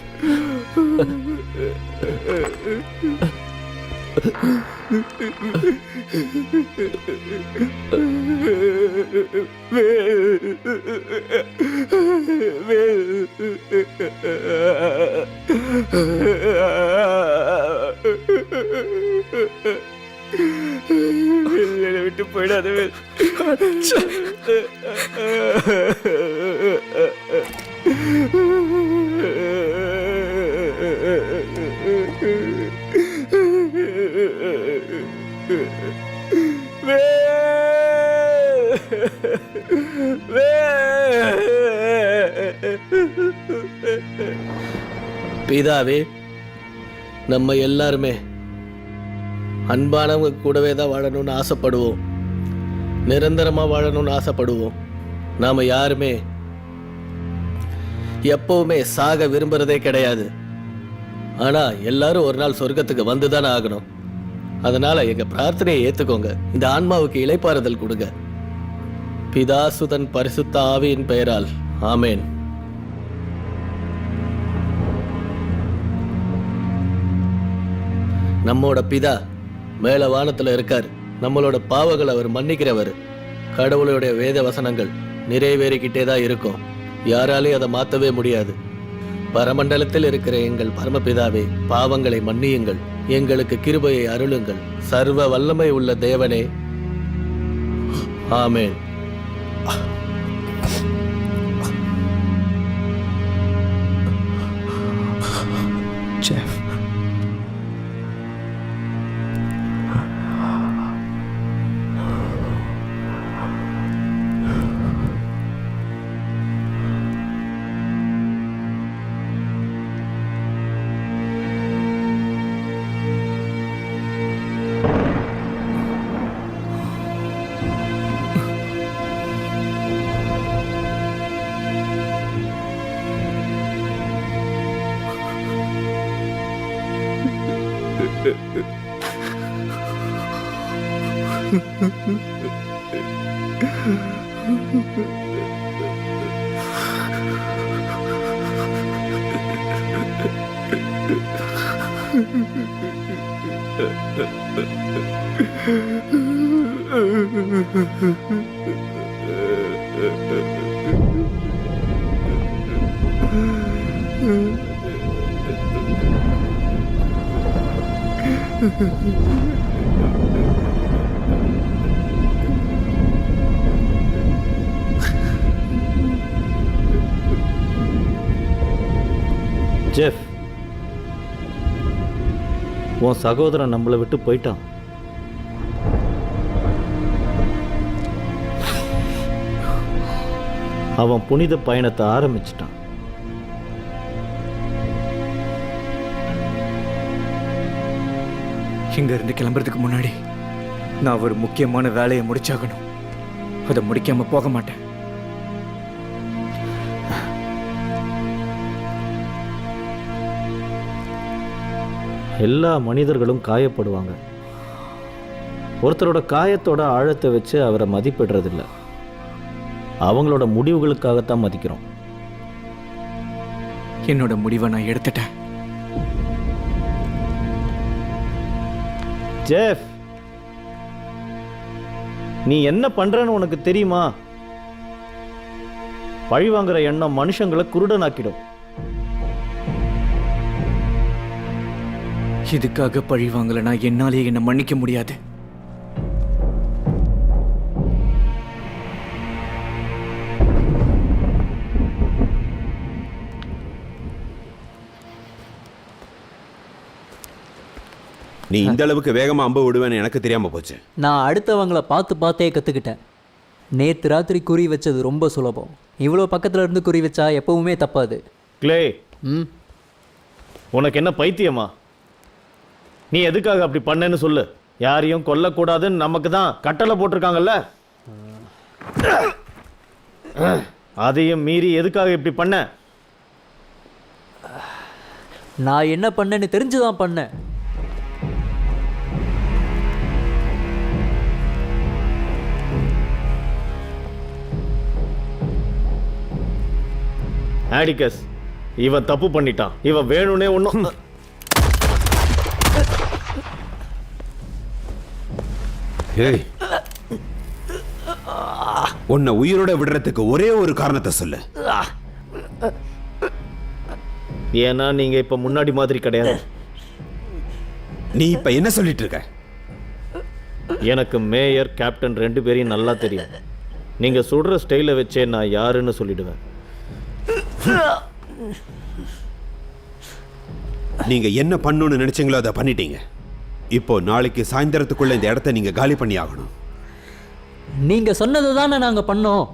என்னை விட்டு போயிடாத வில். பிதாவே, நம்ம எல்லாருமே அன்பானவங்க கூடவே தான் வாழணும்னு ஆசைப்படுவோம், நிரந்தரமா வாழணும்னு ஆசைப்படுவோம். நாம யாருமே எப்பவுமே சாக விரும்புறதே கிடையாது. ஆனா எல்லாரும் ஒரு நாள் சொர்க்கத்துக்கு வந்துதானே ஆகணும். அதனால எங்க பிரார்த்தனையை ஏத்துக்கோங்க. இந்த ஆன்மாவுக்கு இளைப்பாறுதல் கொடுங்க. பிதா சுதன் பரிசுத்த ஆவியின் பெயரால் ஆமேன். நம்மோட பிதா மேல வானத்துல இருக்காரு. நம்மளோட பாவங்களை அவர் மன்னிக்கிறவர். கடவுளுடைய வேத வசனங்கள் நிறைவேறிக்கிட்டே தான் இருக்கும். யாராலையும் அதை மாற்றவே முடியாது. பரமண்டலத்தில் இருக்கிற எங்கள் பரமபிதாவே, பாவங்களை மன்னியுங்கள், எங்களுக்கு கிருபையை அருளுங்கள். சர்வ வல்லமை உள்ள தேவனே, ஆமேன். ஜெஃப், ஜெஃப், உன் சகோதரன் நம்மளை விட்டு போயிட்டான். அவன் புனித பயணத்தை ஆரம்பிச்சிட்டான். இங்க இருந்து கிளம்புறதுக்கு முன்னாடி நான் ஒரு முக்கியமான வேலையை முடிச்சாகணும். அதை முடிக்காம போக மாட்டேன். எல்லா மனிதர்களும் காயப்படுவாங்க. ஒருத்தரோட காயத்தோட ஆழத்தை வச்சு அவரை மதிப்பிடுறதில்ல, அவங்களோட முடிவுகளுக்காகத்தான் மதிக்கிறோம். என்னோட முடிவை நான் எடுத்துட்டேன். ஜெஃப், நீ என்ன பண்றன்னு உனக்கு தெரியுமா? பழி வாங்குற எண்ணம் மனுஷங்களை குருடனாக்கிடும். இதுக்காக பழி வாங்கலைன்னா என்னாலே என்னை மன்னிக்க முடியாது. நீ இந்த அளவுக்கு வேகமா அம்பு விடுவேன்னு எனக்கு தெரியாம போச்சு. நான் அடுத்தவங்கள பார்த்து பார்த்தே கற்றுக்கிட்டேன். நேற்று ராத்திரி குறி வச்சது ரொம்ப சுலபம். இவ்வளோ பக்கத்தில் இருந்து குறி வச்சா எப்பவுமே தப்பாது. கிளே, உனக்கு என்ன பைத்தியமா? நீ எதுக்காக அப்படி பண்ணேன்னு சொல்லு. யாரையும் கொல்லக்கூடாதுன்னு நமக்கு தான் கட்டளை போட்டிருக்காங்கல்ல. அதையும் மீறி எதுக்காக இப்படி பண்ண? நான் என்ன பண்ணேன்னு தெரிஞ்சுதான் பண்ணேன். ஆடிகஸ், இவன் தப்பு பண்ணிட்டான். இவன் வேணும்னே ஒன்றும். ஏய், உன்னை உயிரோட விடுறதுக்கு ஒரே ஒரு காரணத்தை சொல்லு. ஏன்னா நீங்க இப்ப முன்னாடி மாதிரி கிடையாது. நீ இப்ப என்ன சொல்லிட்டு இருக்க? எனக்கு மேயர், கேப்டன் 2 பேரையும் நல்லா தெரியும். நீங்க சுடுற ஸ்டைலை வச்சே நான் யாருன்னு சொல்லிடுவேன். நீங்க என்ன பண்ணணும்னு நினைச்சீங்களோ அதை பண்ணிட்டீங்க. இப்போ நாளைக்கு சாயந்தரத்துக்குள்ள இந்த இடத்த நீங்க காலி பண்ணி ஆகணும். நீங்க சொன்னது தானே நாங்க பண்ணோம்.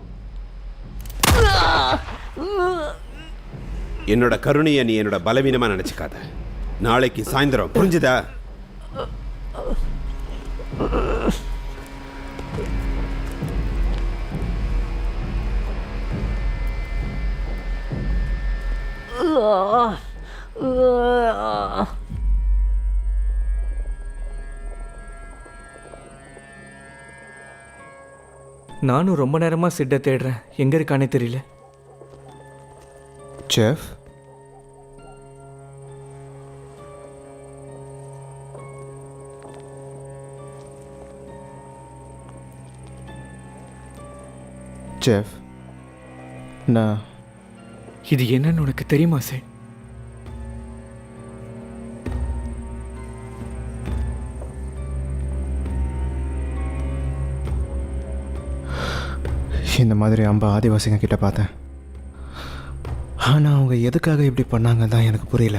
என்னோட கருணையை நீ என்னோட பலவீனமா நினைச்சுக்காத. நாளைக்கு சாயந்தரம், புரிஞ்சுதா? நானும் ரொம்ப நேரமா சிட்ட தேடுறேன். எங்க இருக்கானே தெரியல. ஜெஃப், ஜெஃப், நான் இது என்னன்னு உனக்கு தெரியுமா சார்? இந்த மாதிரி அம்பா ஆதிவாசிங்க கிட்ட பார்த்தேன். ஆனால் அவங்க எதுக்காக இப்படி பண்ணாங்க தான் எனக்கு புரியல.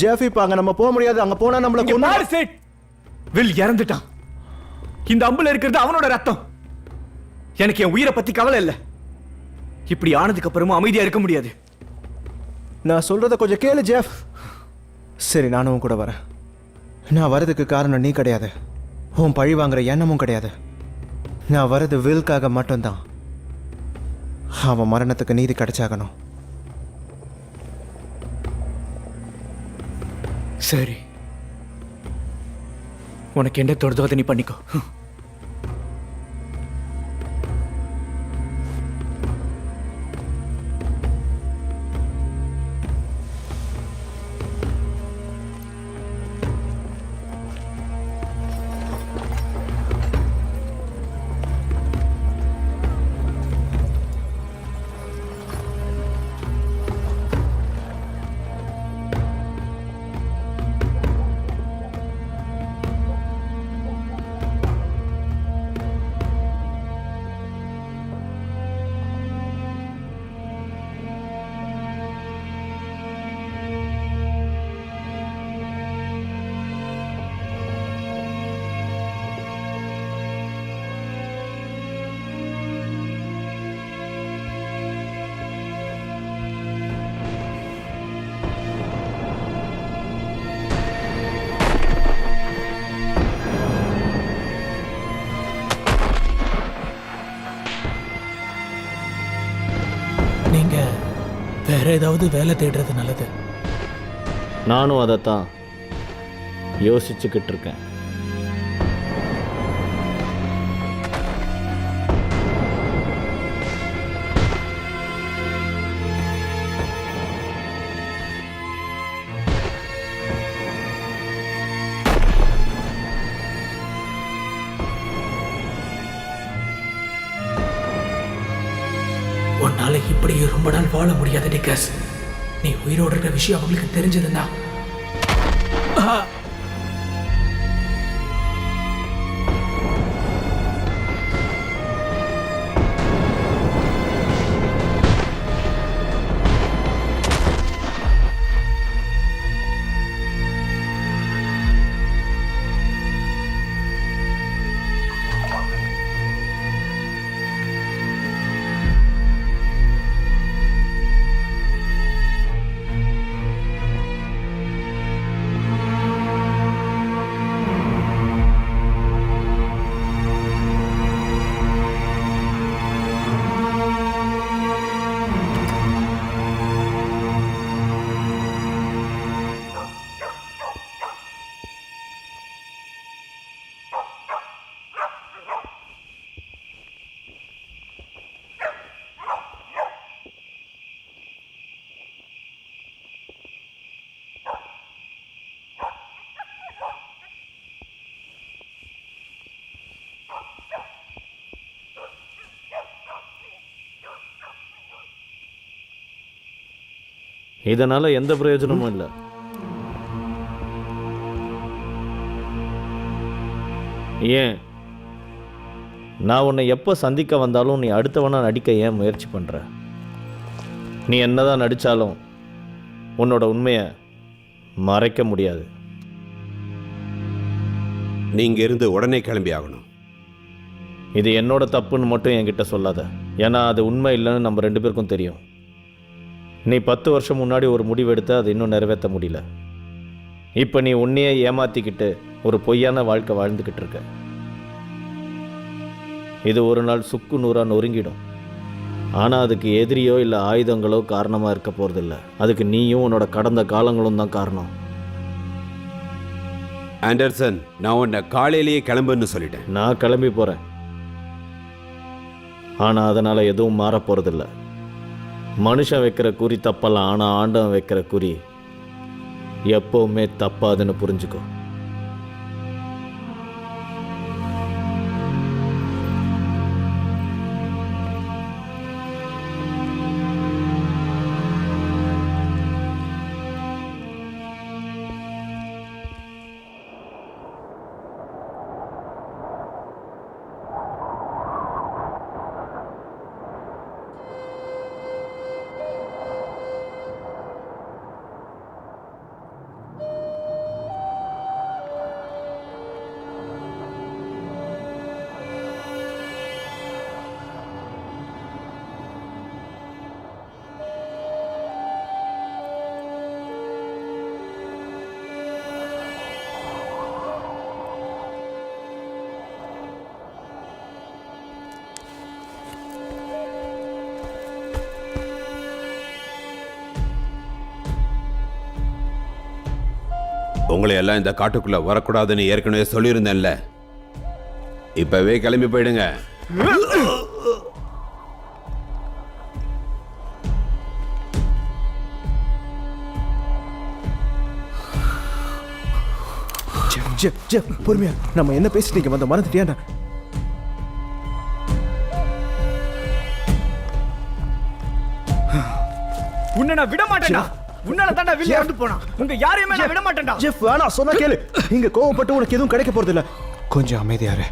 ஜெஃப், இப்போ அங்கே நம்ம போக முடியாது. அங்கே போனால் நம்மளை கொன்னு. சேட், வில் இறந்துட்டான். இந்த அம்புல இருக்கிறது அவனோட ரத்தம். எனக்கு என் உயிரை பத்தி கவலை இல்லை. இப்படி ஆனதுக்கு அப்புறமும் அமைதியா இருக்க முடியாது. நான் சொல்கிறத கொஞ்சம் கேளு ஜெஃப். சரி, நானும் கூட வரேன். நான் வரதுக்கு காரணம் நீ கிடையாது. உன் பழி வாங்குற எண்ணமும் கிடையாது. நான் வரது வில்காக மட்டும்தான். அவன் மரணத்துக்கு நீதி கிடைச்சாகணும். சரி, உனக்கு என்ன தோடுதோ அதை நீ பண்ணிக்கோ. நீங்க வேற ஏதாவது வேலை தேடுறது நல்லது. நானும் அதைத்தான் யோசிச்சுக்கிட்டு இருக்கேன். உன்னால இப்படியே ரொம்ப நாள் வாழ முடியாது நிக்கஸ். நீ உயிரோடு இருக்கிற விஷயம் அவங்களுக்கு தெரிஞ்சதுன்னா இதனால் எந்த பிரயோஜனமும் இல்லை. ஏன் நான் உன்னை எப்போ சந்திக்க வந்தாலும் நீ அடுத்தவனா நடிக்க ஏன் முயற்சி பண்ணுற? நீ என்னதான் நடித்தாலும் உன்னோட உண்மையை மறைக்க முடியாது. நீங்க இருந்து உடனே கிளம்பி ஆகணும். இது என்னோட தப்புன்னு மட்டும் என்கிட்ட சொல்லாத. ஏன்னா அது உண்மை இல்லைன்னு நம்ம 2 பேருக்கும் தெரியும். நீ 10 வருஷம் முன்னாடி ஒரு முடிவு எடுத்து அதை இன்னும் நிறைவேற்ற முடியல. இப்போ நீ உன்னையே ஏமாற்றிக்கிட்டு ஒரு பொய்யான வாழ்க்கை வாழ்ந்துக்கிட்டு இருக்க. இது ஒரு நாள் சுக்கு நூறாக நொறுங்கிடும். ஆனால் அதுக்கு எதிரியோ இல்லை ஆயுதங்களோ காரணமாக இருக்க போகிறதில்ல. அதுக்கு நீயும் உன்னோட கடந்த காலங்களும் தான் காரணம். ஆண்டர்சன், நான் உன்னை காலையிலேயே கிளம்புன்னு சொல்லிட்டேன். நான் கிளம்பி போகிறேன். ஆனால் அதனால் எதுவும் மாற போகிறதில்ல. மனுஷன் வைக்கிற குறி தப்பலாம், ஆனால் ஆண்டவன் வைக்கிற குறி எப்பவுமே தப்பாதுன்னு புரிஞ்சுக்கோ. உங்களை எல்லாம் இந்த காட்டுக்குள்ள வரக்கூடாதுன்னு ஏற்கனவே சொல்லியிருந்தேன்ல. இப்பவே கிளம்பி போயிடுங்க. பொறுமையா, நம்ம என்ன பேசிட்டு இங்க வந்த மறந்துட்டியா? உன்னை நான் விட மாட்டேன்டா. உன்னால தாண்டா வில்லி இறந்து போனா. உங்க யாரையுமே நான் விட மாட்டேன்டா. ஜெஃப், வேணா, சொன்னா கேளு. இங்க கோவப்பட்டு உனக்கு எதுவும் கிடைக்க போறது இல்ல. கொஞ்சம் அமைதியாரு.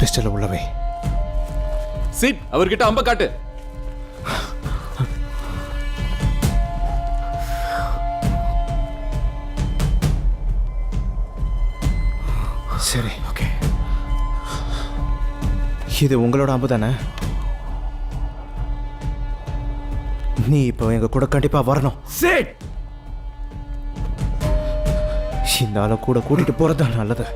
பிஸ்டல் உள்ளவை. சிட், அவர்கிட்ட அம்ப காட்டு. சரி, ஓகே. இது உங்களோட அம்பு தானே? நீ இப்போ எங்க கூட கண்டிப்பா வரணும். சிட், இந்த ஆளை கூட கூட்டிட்டு போறது நல்லது.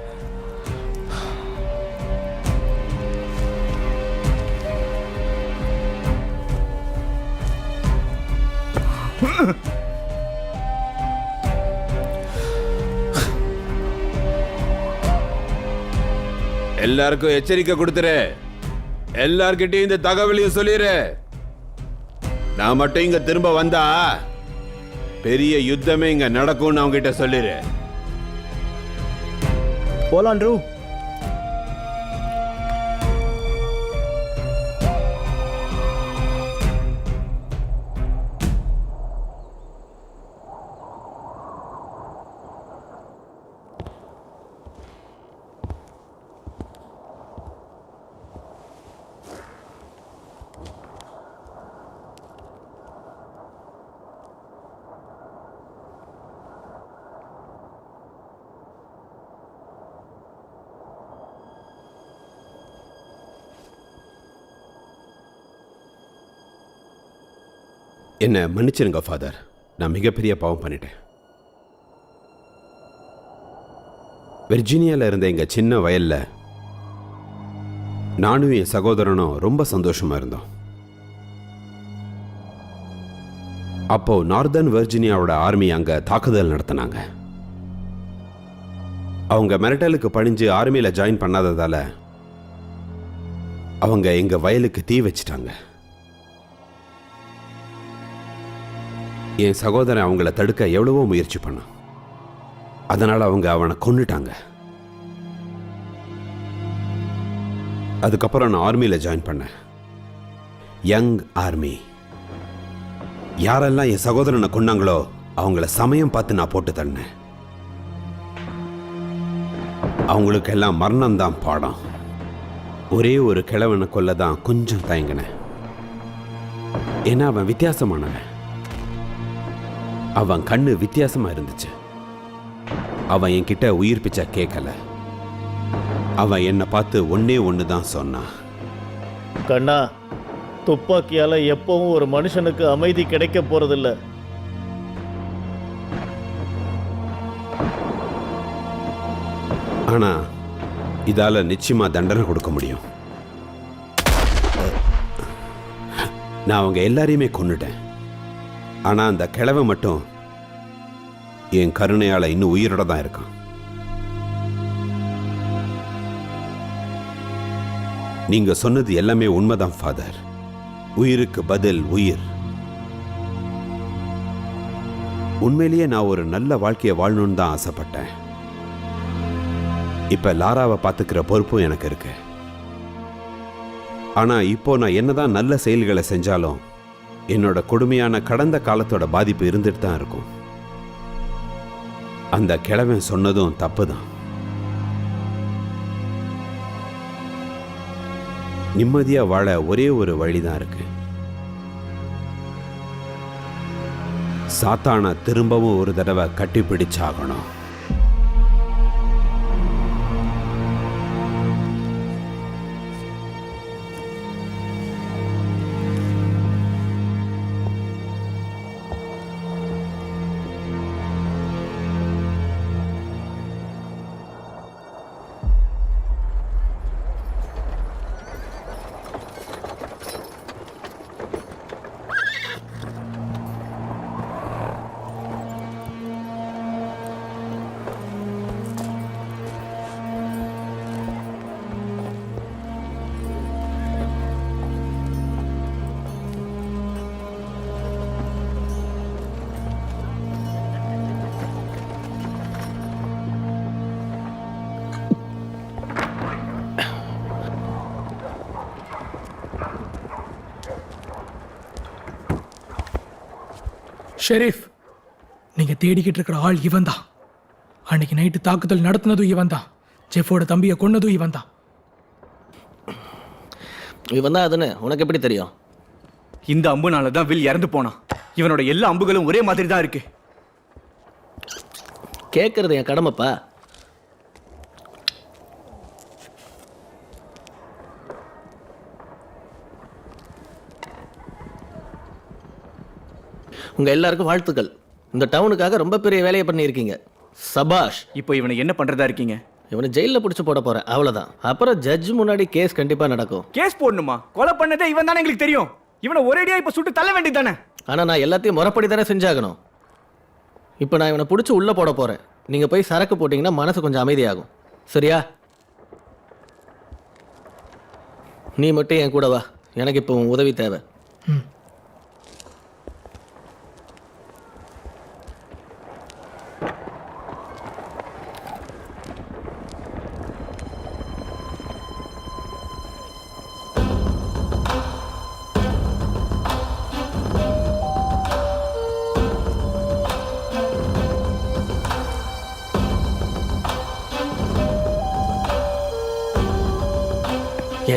எல்லாருக்கும் எச்சரிக்கை கொடுத்துரு. எல்லார்கிட்டயும் இந்த தகவலையும் சொல்லிடு. நான் மட்டும் இங்க திரும்ப வந்தா பெரிய யுத்தமே இங்க நடக்கும்னு அவங்க கிட்ட சொல்லிடு. போலாம் ட்ரூ. என்ன மன்னிச்சிருங்க ஃபாதர், நான் மிகப்பெரிய பாவம் பண்ணிட்டேன். வெர்ஜீனியாவில் இருந்த எங்கள் சின்ன வயல்ல நானும் என் சகோதரனும் ரொம்ப சந்தோஷமா இருந்தோம். அப்போ நார்தர்ன் வெர்ஜீனியாவோட ஆர்மி அங்கே தாக்குதல் நடத்தினாங்க. அவங்க மிரட்டலுக்கு பணிஞ்சு ஆர்மியில் ஜாயின் பண்ணாததால அவங்க எங்கள் வயலுக்கு தீ வச்சிட்டாங்க. என் சகோதரன் அவங்கள தடுக்க எவ்வளவோ முயற்சி பண்ணான். அதனால அவங்க அவனை கொன்னுட்டாங்க. அதுக்கப்புறம் நான் ஆர்மியில் ஜாயின் பண்ணேன். Young army. யாரெல்லாம் என் சகோதரனை கொன்னாங்களோ அவங்கள சமயம் பார்த்து நான் போட்டு தள்ளேன். அவங்களுக்கெல்லாம் மரணம்தான் பாடம். ஒரே ஒரு கிழவனை கொல்ல தான் கொஞ்சம் தயங்கினேன். ஏன்னா அவன் வித்தியாசமானவன். அவன் கண்ணு வித்தியாசமா இருந்துச்சு. அவன் என்கிட்ட உயிர் பிச்சை கேட்கல. அவன் என்னை பார்த்து ஒன்னே ஒன்று தான் சொன்னான். கண்ணா, துப்பாக்கியால எப்பவும் ஒரு மனுஷனுக்கு அமைதி கிடைக்க போறதில்ல. ஆனா இதால நிச்சயமா தண்டனை கொடுக்க முடியும். நான் அவங்க எல்லாரையுமே கொன்னுட்டேன். ஆனா அந்த கிழவன் மட்டும் என் கருணையால இன்னும் உயிரோட தான் இருக்கான். நீங்க சொன்னது எல்லாமே உண்மைதான் ஃபாதர். உயிருக்கு பதில் உயிர். உண்மையிலேயே நான் ஒரு நல்ல வாழ்க்கையை வாழணும்னு தான் ஆசைப்பட்டேன். இப்ப லாராவை பார்த்துக்கிற பொறுப்பும் எனக்கு இருக்கு. ஆனா இப்போ நான் என்னதான் நல்ல செயல்களை செஞ்சாலும் என்னோட கொடுமையான கடந்த காலத்தோட பாதிப்பு இருந்துட்டு தான் இருக்கும். அந்த கிழவன் சொன்னதும் தப்பு தான். நிம்மதியா வாழ ஒரே ஒரு வழிதான் இருக்கு. சாத்தான திரும்பவும் ஒரு தடவை கட்டிப்பிடிச்சாகணும். ஷெரீஃப், நீங்க தேடிக்கிட்டு இருக்கிற ஆள் இவன் தான். அன்னைக்கு நைட்டு தாக்குதல் நடத்தினதும் இவன் தான். ஜெஃபோட தம்பியை கொன்னதும் இவன் தான். இவன் தான் அதுன்னு உனக்கு எப்படி தெரியும்? இந்த அம்புனால தான் வில் இறந்து போனான். இவனோட எல்லா அம்புகளும் ஒரே மாதிரி தான் இருக்கு. கேட்கறது என் கடமைப்பா. உங்க எல்லாருக்கும் வாழ்த்துக்கள். இந்த டவுனுக்காக ரொம்ப பெரிய வேலையை பண்ணியிருக்கீங்க. சபாஷ். இப்போ இவனை என்ன பண்றதா இருக்கீங்க? இவனை ஜெயிலில் பிடிச்சி போட போறேன், அவ்வளவுதான். அப்புறம் ஜட்ஜ் முன்னாடி கேஸ் கண்டிப்பா நடக்கும். கேஸ் போடணுமா? கொலை பண்ணதே இவன் தானே எங்களுக்கு தெரியும். இவனை ஒரேடியா இப்ப சுட்டு தள்ள வேண்டியது தானே? ஆனா நான் எல்லாத்தையும் முறைப்படி தானே செஞ்சாகணும். இப்போ நான் இவனை பிடிச்சி உள்ள போட போறேன். நீங்க போய் சரக்கு போட்டீங்கன்னா மனசு கொஞ்சம் அமைதியாகும். சரியா? நீ மட்டும் என் கூட வா. எனக்கு இப்போ உன் உதவி தேவை.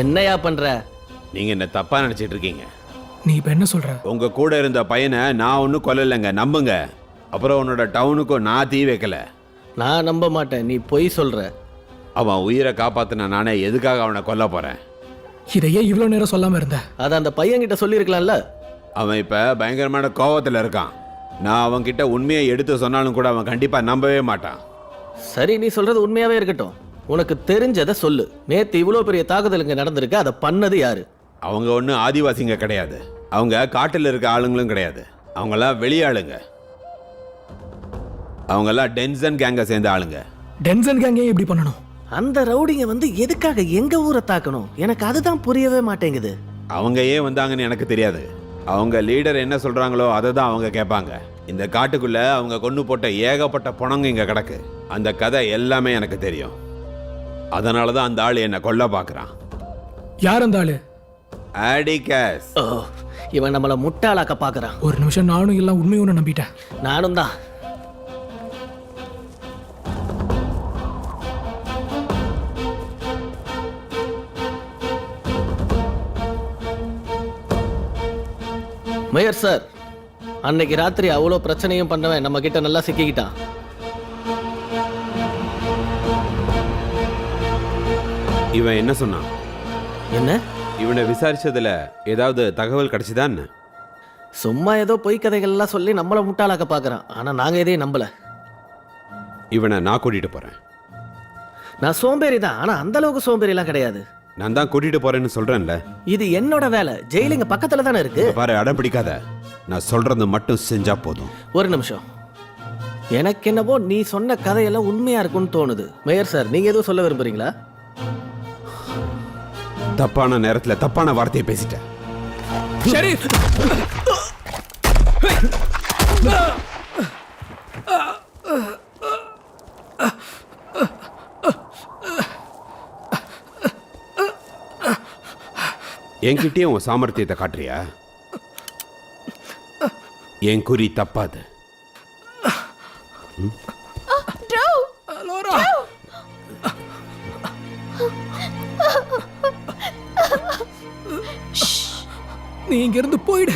என்னையா பண்ற? நீங்க என்ன தப்பா நினைச்சிட்டு இருக்கீங்க. நீ இப்போ என்ன சொல்ற? உங்க கூட இருந்த பையனை நான் ஒன்றும் கொல்லலைங்க, நம்புங்க. அப்புறம் உன்னோட டவுனுக்கும் நான் தீ வைக்கல. நான் நம்ப மாட்டேன். நீ பொய் சொல்ற. அவன் உயிரை காப்பாத்தின நானே எதுக்காக அவனை கொல்ல போறேன்? இதையே இவ்வளோ நேரம் சொல்லாம இருந்த? அதை அந்த பையன்கிட்ட சொல்லியிருக்கலாம்ல. அவன் இப்ப பயங்கரமான கோவத்துல இருக்கான். நான் அவன் கிட்ட உண்மையை எடுத்து சொன்னாலும் கூட அவன் கண்டிப்பா நம்பவே மாட்டான். சரி, நீ சொல்றது உண்மையாவே இருக்கட்டும். உனக்கு தெரிஞ்சதை சொல்லு. நேத்து இவ்வளோ பெரிய தாக்குதல் இங்க நடந்திருக்கு. அதை பண்ணது யாரு? அவங்க ஒன்றும் ஆதிவாசிங்க கிடையாது. அவங்க காட்டில் இருக்க ஆளுங்களும் கிடையாது. அவங்களாம் வெளியாளுங்க. அவங்கெல்லாம் டென்சன் கேங்கை சேர்ந்த ஆளுங்க. டென்சன் கேங்கே இப்படி பண்ணணும்? அந்த ரவுடிங்க வந்து எதுக்காக எங்க ஊரை தாக்கணும்? எனக்கு அதுதான் புரியவே மாட்டேங்குது. அவங்க ஏன் வந்தாங்கன்னு எனக்கு தெரியாது. அவங்க லீடர் என்ன சொல்றாங்களோ அதை தான் அவங்க கேட்பாங்க. இந்த காட்டுக்குள்ள அவங்க கொண்டு போட்ட ஏகப்பட்ட பணங்க இங்க கிடக்கு. அந்த கதை எல்லாமே எனக்கு தெரியும். அதனால தான் அந்த ஆள் என்னை கொல்ல பார்க்குறான். யார் அந்த ஆளு? ஆடிகாஸ். ஓ, இவன் நம்மளை முட்டாளாக்க பார்க்கறான். ஒரு நிமிஷம், நானும் எல்லாம் உண்மையோன்னு நம்பிட்டேன். நானும் தான். மேயர் சார், அன்னைக்கு ராத்திரி அவ்வளோ பிரச்சனையும் பண்ணவன் நம்ம கிட்ட நல்லா சிக்கிக்கிட்டான். இவன் என்ன சொன்னான்? என்ன? இவனை விசாரிச்சதுல ஏதாவது தகவல் கிடைச்சுதான்? சும்மா ஏதோ பொய் கதைகள்லாம் சொல்லி நம்மளை முட்டாளாக்க பார்க்கறான். ஆனா நாங்க எதையும் நம்பல. இவனை நான் கூட்டிட்டு போறேன். நான் சோம்பேறி தான், ஆனா அந்த அளவுக்கு சோம்பேறிலாம் கிடையாது. நான் தான் கூட்டிட்டு போறேன்னு சொல்றேன்ல. இது என்னோட வேலை. ஜெயில இங்க பக்கத்துல தானே இருக்கு. பாரு, அடம் பிடிக்காத. நான் சொல்றது மட்டும் செஞ்சா போதும். ஒரு நிமிஷம். எனக்கு என்னவோ நீ சொன்ன கதையெல்லாம் உண்மையா இருக்கும்னு தோணுது. மேயர் சார், நீங்க எதுவும் சொல்ல விரும்புறீங்களா? தப்பான நேரத்துல தப்பான வார்த்தையை பேசிட்டேன். சரி. என்கிட்டயும் உன் சாமர்த்தியத்தை காட்டுறியா? என் குறி தப்பாது. நீ இங்க இருந்து போயிடு.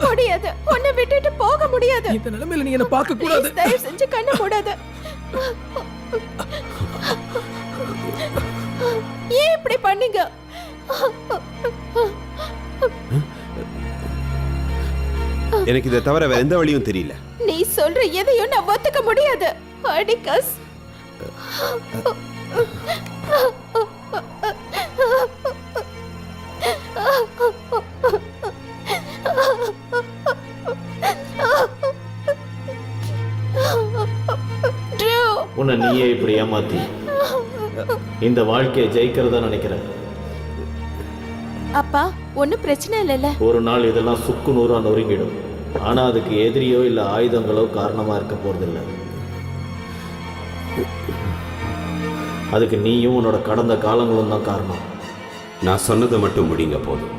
முடியாது. உன்னை விட்டுட்டு போக முடியாது. இந்த நிலைமையில நீ என்ன பார்க்க கூடாது. Please, தயவு செஞ்சு கண்ண மூடாத. ஏன் இப்படி பண்ணீங்க? எனக்கு இதை தவிர வேற எந்த வழியும் தெரியல. நீ சொல்ற எதையும் நான் ஒத்துக்க முடியாது. ஆடிகாஸ், உன்னை நீயே இப்படி ஏமாத்தி இந்த வாழ்க்கையை ஜெயிக்கிறதா நினைக்கிற. அப்பா, ஒன்னும் பிரச்சனை இல்லைல்ல? ஒரு நாள் இதெல்லாம் சுக்கு நூறா நொறுங்கிடும். ஆனா அதுக்கு எதிரியோ இல்ல ஆயுதங்களோ காரணமா இருக்க போறதில்லை. அதுக்கு நீயும் உன்னோட கடந்த காலங்களும் தான் காரணம். நான் சொன்னதை மட்டும் முடிங்க போதும்.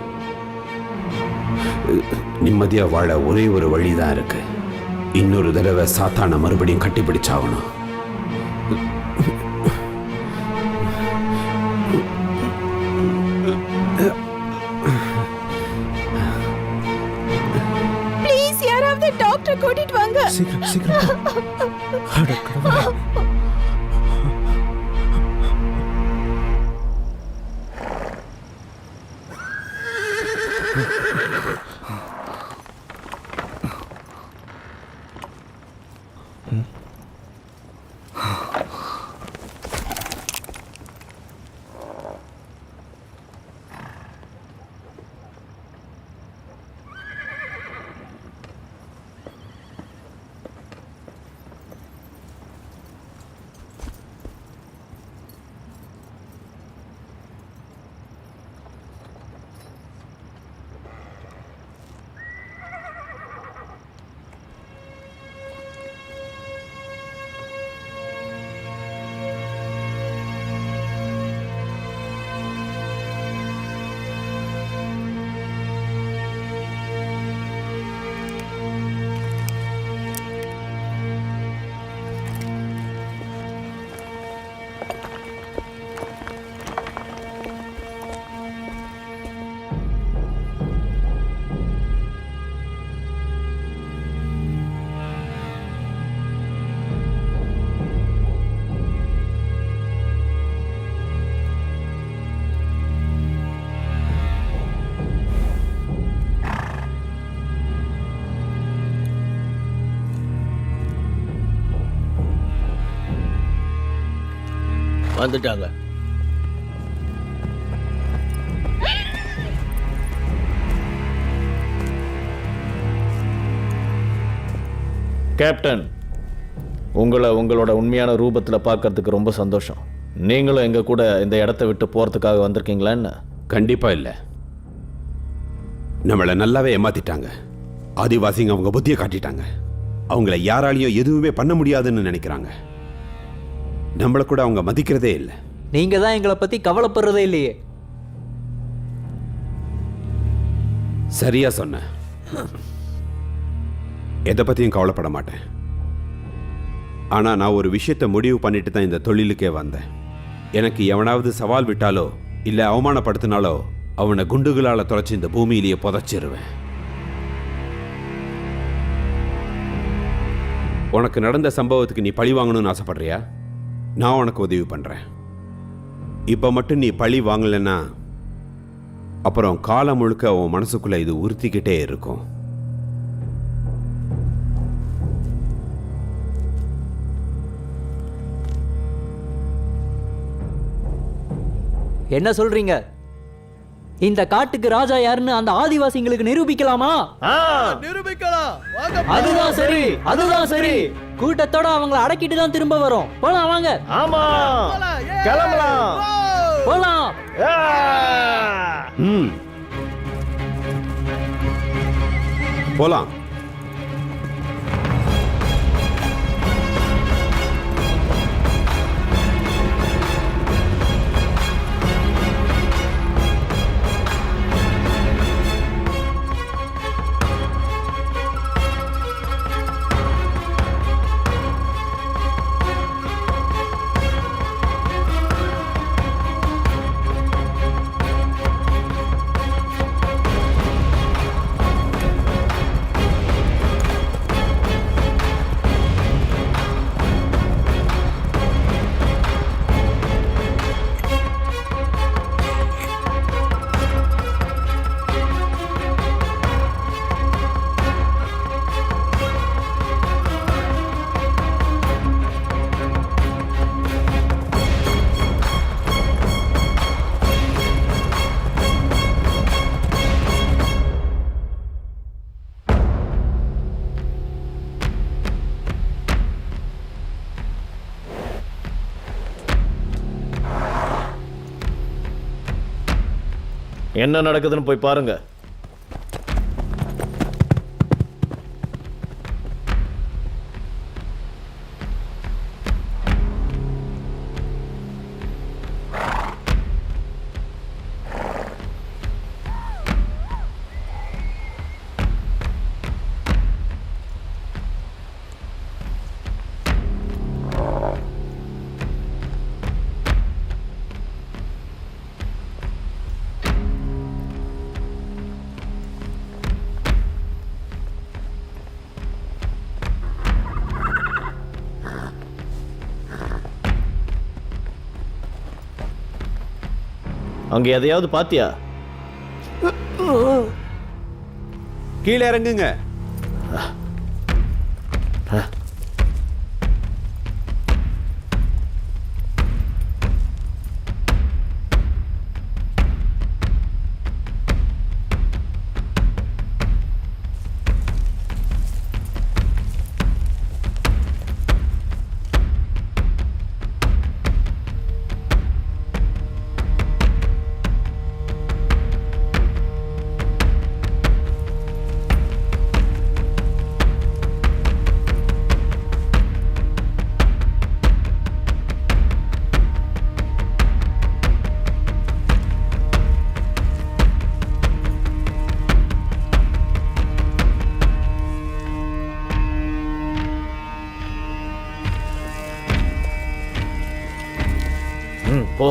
நிம்மதியா வாழ ஒரே ஒரு வழிதான் இருக்கு. இன்னொரு தடவை சாத்தான மறுபடியும் கட்டிப்பிடிச்சாகணும். ப்ளீஸ், யாராவது டாக்டர் கூட்டிட்டு வாங்க. சீக்கிரம் சீக்கிரம். அட கடவுளே. வந்துட்டாங்க. கேப்டன், உங்களை உங்களோட உண்மையான ரூபத்தில் பார்க்கறதுக்கு ரொம்ப சந்தோஷம். நீங்களும் எங்கள் கூட இந்த இடத்த விட்டு போகிறதுக்காக வந்திருக்கீங்களான்னு? கண்டிப்பா இல்லை. நம்மளை நல்லாவே ஏமாத்திட்டாங்க. ஆதிவாசிங்க அவங்க புத்தியை காட்டிட்டாங்க. அவங்கள யாராலையும் எதுவுமே பண்ண முடியாதுன்னு நினைக்கிறாங்க. நம்மளை கூட அவங்க மதிக்கிறதே இல்லை. நீங்க தான் எங்களை பத்தி கவலைப்படுறதே இல்லையே. சரியா சொன்ன. எதை பற்றியும் கவலைப்பட மாட்டேன். ஆனால் நான் ஒரு விஷயத்தை முடிவு பண்ணிட்டு தான் இந்த தொழிலுக்கே வந்தேன். எனக்கு எவனாவது சவால் விட்டாலோ இல்லை அவமானப்படுத்தினாலோ அவனை குண்டுகளால் தொலைச்சி இந்த பூமியிலேயே புதைச்சிருவேன். உனக்கு நடந்த சம்பவத்துக்கு நீ பழி வாங்கணும்னு ஆசைப்படுறியா? நான் உனக்கு உதவி பண்ணுறேன். இப்போ மட்டும் நீ பழி வாங்கலைன்னா அப்புறம் காலம் முழுக்க உன் மனசுக்குள்ளே இது உறுத்திக்கிட்டே இருக்கும். என்ன சொல்றீங்க? இந்த காட்டுக்கு ராஜா யாருன்னு அந்த ஆதிவாசிங்களுக்கு நிரூபிக்கலாமா? நிரூபிக்கலாம். அதுதான் சரி, அதுதான் சரி. கூட்டத்தோட அவங்கள அடக்கிட்டு தான் திரும்ப வரோம். போலாம் வாங்க. ஆமா, கிளம்பலாம். போலாம். போலாம். என்ன நடக்குதுன்னு போய் பாருங்க. அங்க எதையாவது பாத்தியா? கீழே இறங்குங்க. போ.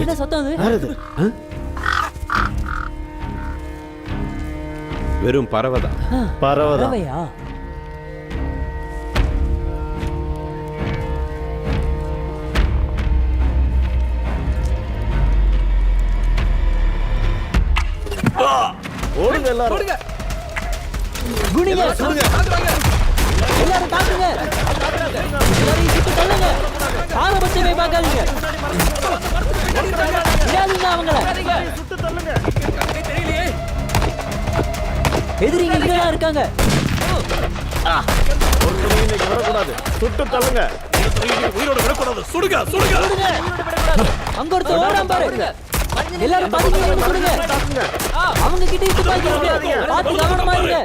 என்ன சத்தம் அது? வெறும் பறவைதான். பறவைதான். பறவையா? ஓடுங்க எல்லாரும் ஓடுங்க. குனிங்க எல்லாரும் தாக்குங்க எல்லாரையும் சுட்டு தள்ளுங்க பாரபட்சமே பார்க்காதீங்க விடாதீங்க அவங்கள தெரியலையே. எதிரிங்க இங்கதான் இருக்காங்க விடக்கூடாது சுட்டு தள்ளுங்க உயிரோட விடக்கூடாது. சுடுங்க சுடுங்க. சுடுங்க. அங்க ஒருத்தர் ஓடாம பாரு எல்லாரும் பதுங்கி நின்னு சுடுங்க அவங்க கிட்ட துப்பாக்கி இருக்கு பார்த்து கவனமா இருங்க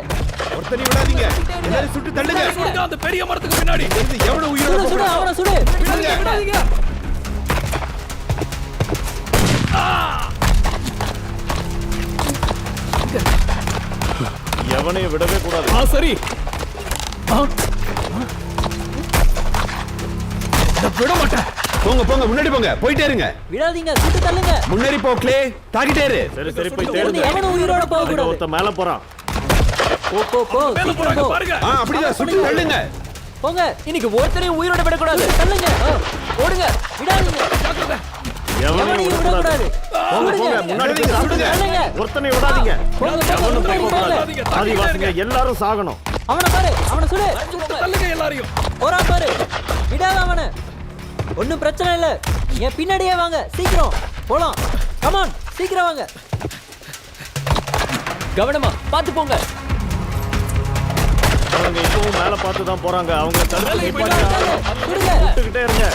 ஒருத்தனை விடாதீங்க. எல்லாரும் சுட்டு தள்ளுங்க. சுடுங்க, அந்த பெரிய மரத்துக்கு பின்னாடி. தெரிஞ்சு எவ்வளவு உயிரோட சுடு சுடு அவன சுடு விடாதீங்க, விடாதீங்க. எவனையும் விடவே கூடாது. சரி. விட மாட்டேன். போங்க போங்க முன்னாடி போங்க, போயிட்டே இருங்க. விடாதீங்க சுட்டு தள்ளுங்க முன்னாடி போ க்ளே, தாக்கிட்டே இரு. சரி சரி போய் ஒண்ணு தேடுங்க. எவனும் உயிரோட போக கூடாது ஒருத்தன் மேல போறான். போ போ போ மேல சீக்கிரம் போறாங்க போ பாருங்க. அப்படிதான் சுட்டு தள்ளுங்க. போங்க இன்னைக்கு ஒருத்தரையும் உயிரோட விடக்கூடாது. தள்ளுங்க ஓடுங்க விடாதீங்க எவனையும் எவனையும் விடக்கூடாது. விடக்கூடாது போங்க போங்க சுடுங்க. முன்னாடி போய் சுடுங்க. சாப்பிடுங்க. ஒருத்தனை விடாதீங்க. போங்க போங்க எவனும் முன்னாடி போக போங்க கூடாது. ஆதிவாசிங்க எல்லாரும் சாகணும். அவனை பாரு அவனை சுடு தள்ளுங்க எல்லாரையும். போறா பாரு விடாத அவனை ஒன்றும் பிரச்சனை இல்லை என் பின்னாடியே வாங்க சீக்கிரம் போலாம் கமான் சீக்கிரம் வாங்க கவனமா பார்த்து போங்க. அவங்க இப்பவும் மேல பார்த்து தான் போறாங்க. அவங்க தடுத்து நிப்பாட்டுங்க. விடுங்க சுட்டுக்கிட்டே இருங்க.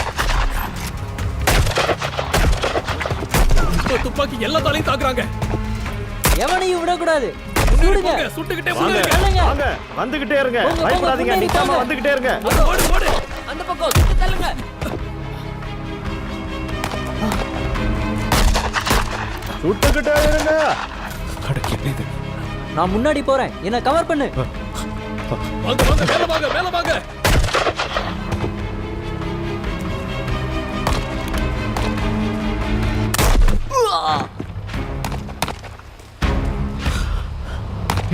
இந்த துப்பாக்கி எல்லா தலையும் தாக்குறாங்க. எவனையும் விடக்கூடாது சுடுங்க போங்க, சுட்டுக்கிட்டே வாங்க முன்னாடி. தள்ளுங்க. வாங்க வந்துகிட்டே இருங்க. போங்க, போங்க, பயப்படாதீங்க. முன்னாடி நிக்காம போங்க. வந்துகிட்டே இருங்க. ஓடு ஓடு. அந்த பக்கம் சுட்டு தள்ளுங்க. சுட்டுக்கிட்டே இருங்க. அடக்கி என்ன இது? நான் முன்னாடி போறேன் என்ன கவர் பண்ணு வாங்க வாங்க மேல வாங்க மேல வாங்க.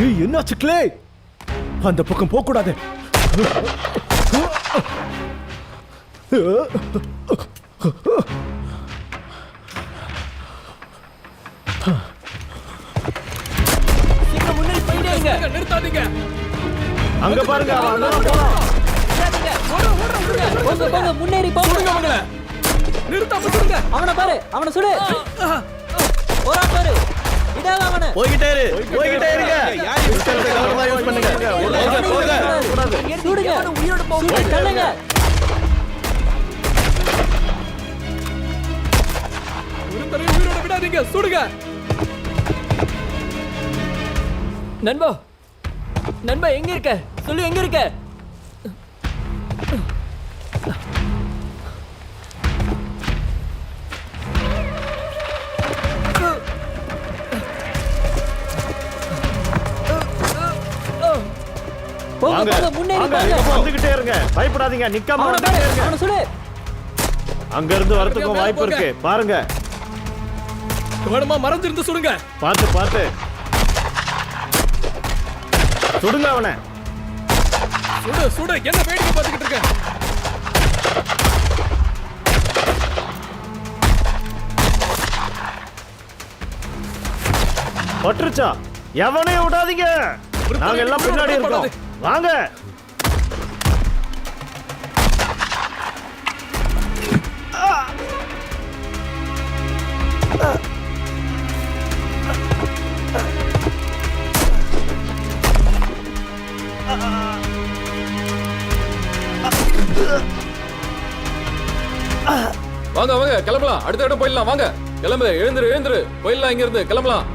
ஏய் என்னாச்சு க்ளே அந்த பக்கம் போக கூடாது சீக்கிரம் முன்னாடி போயிட்டே இருங்க. நிறுத்தாதீங்க. அங்க பாருங்க அவன் அங்கதான் போறான். விடாதீங்க. போங்க போங்க முன்னேறி போங்க சுடுங்க அவங்கள. நிறுத்தாம சுடுங்க. அவனை பாரு அவனை சுடு போறா பாரு விடாத அவனை போய்கிட்டே இரு. போய்கிட்டே இருங்க. பிஸ்டலை கவனமா யூஸ் பண்ணுங்க. போங்க போங்க. சுடுங்க உயிரோட போக சுட்டு தள்ளுங்க ஒருத்தரையும் உயிரோட விடாதீங்க. சுடுங்க. நண்பா நண்பா எங்க இருக்க சொல்லு எங்க இருக்க போங்க வாங்க. போங்க முன்னேறி வாங்க. போங்க இப்ப வந்துகிட்டே இருங்க. பயப்படாதீங்க. நிக்காம அவனை வந்துகிட்டே பாரு இருங்க. அவனை சுடு அங்க இருந்து வரதுக்கும் வாய்ப்பு இருக்கு. பாருங்க. கவனமா மறைஞ்சிருந்து சுடுங்க. பார்த்து பார்த்து சுடுங்க அவனை. சுடு சுடு. என்ன வேடிக்கை பார்த்துக்கிட்டு இருக்க? பட்டுருச்சா? எவனையும் விடாதீங்க. நாங்க எல்லாம் பின்னாடி இருக்கோம். வாங்க. வாங்க வாங்க கிளம்பலாம். அடுத்த இடம் போயிடலாம். வாங்க கிளம்பு. எழுந்துரு எழுந்துரு. போயிடலாம் இங்க இருந்து. கிளம்பலாம்.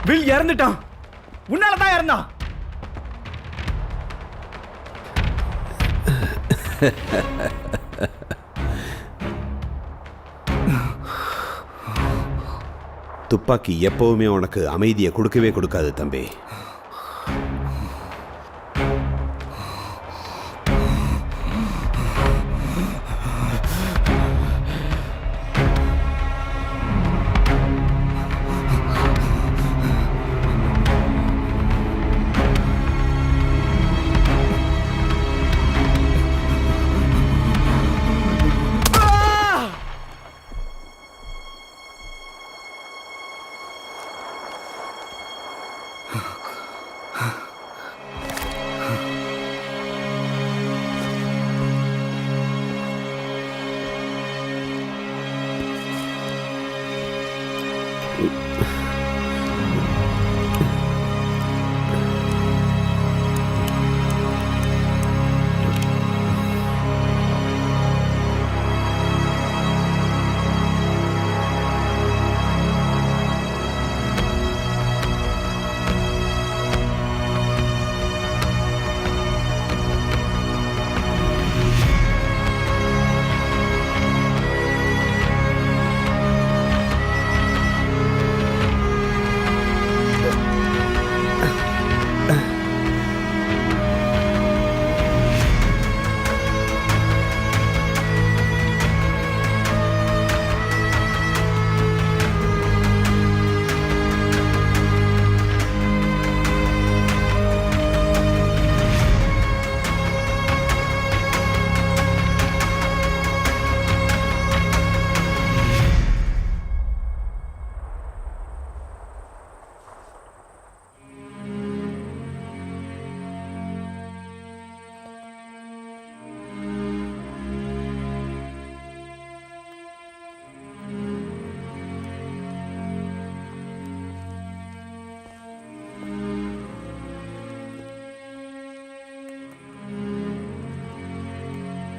வில் இறந்துட்டான். உன்னால தான் இறந்தான். துப்பாக்கி எப்பவுமே உனக்கு அமைதியை கொடுக்கவே கொடுக்காது தம்பி.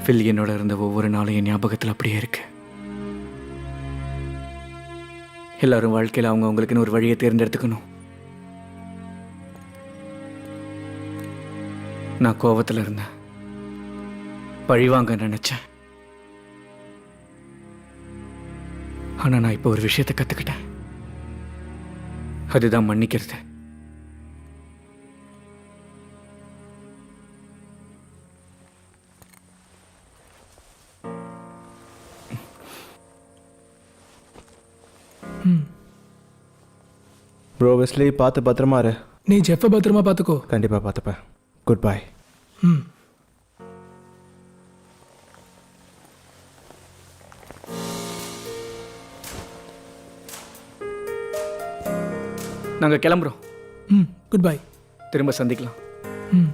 வில் என்னோட இருந்த ஒவ்வொரு நாளும் என் ஞாபகத்தில் அப்படியே இருக்கு. எல்லாரும் வாழ்க்கையில் அவங்களுக்குன்னு ஒரு வழியை தேர்ந்தெடுத்துக்கணும். நான் கோவத்தில் இருந்தேன், பழிவாங்க நினைச்சேன். ஆனா நான் இப்போ ஒரு விஷயத்தை கத்துக்கிட்டேன். அதுதான் மன்னிக்கிறது. ப்ரோ வெஸ்லி, பார்த்து பத்திரமா இரு. நீ ஜெஃப்பை பத்திரமா பார்த்துக்கோ. கண்டிப்பாக பார்த்துப்பேன். Good bye. ம். நாங்கள் கிளம்புறோம். ம். Good bye. திரும்ப சந்திக்கலாம். ம்.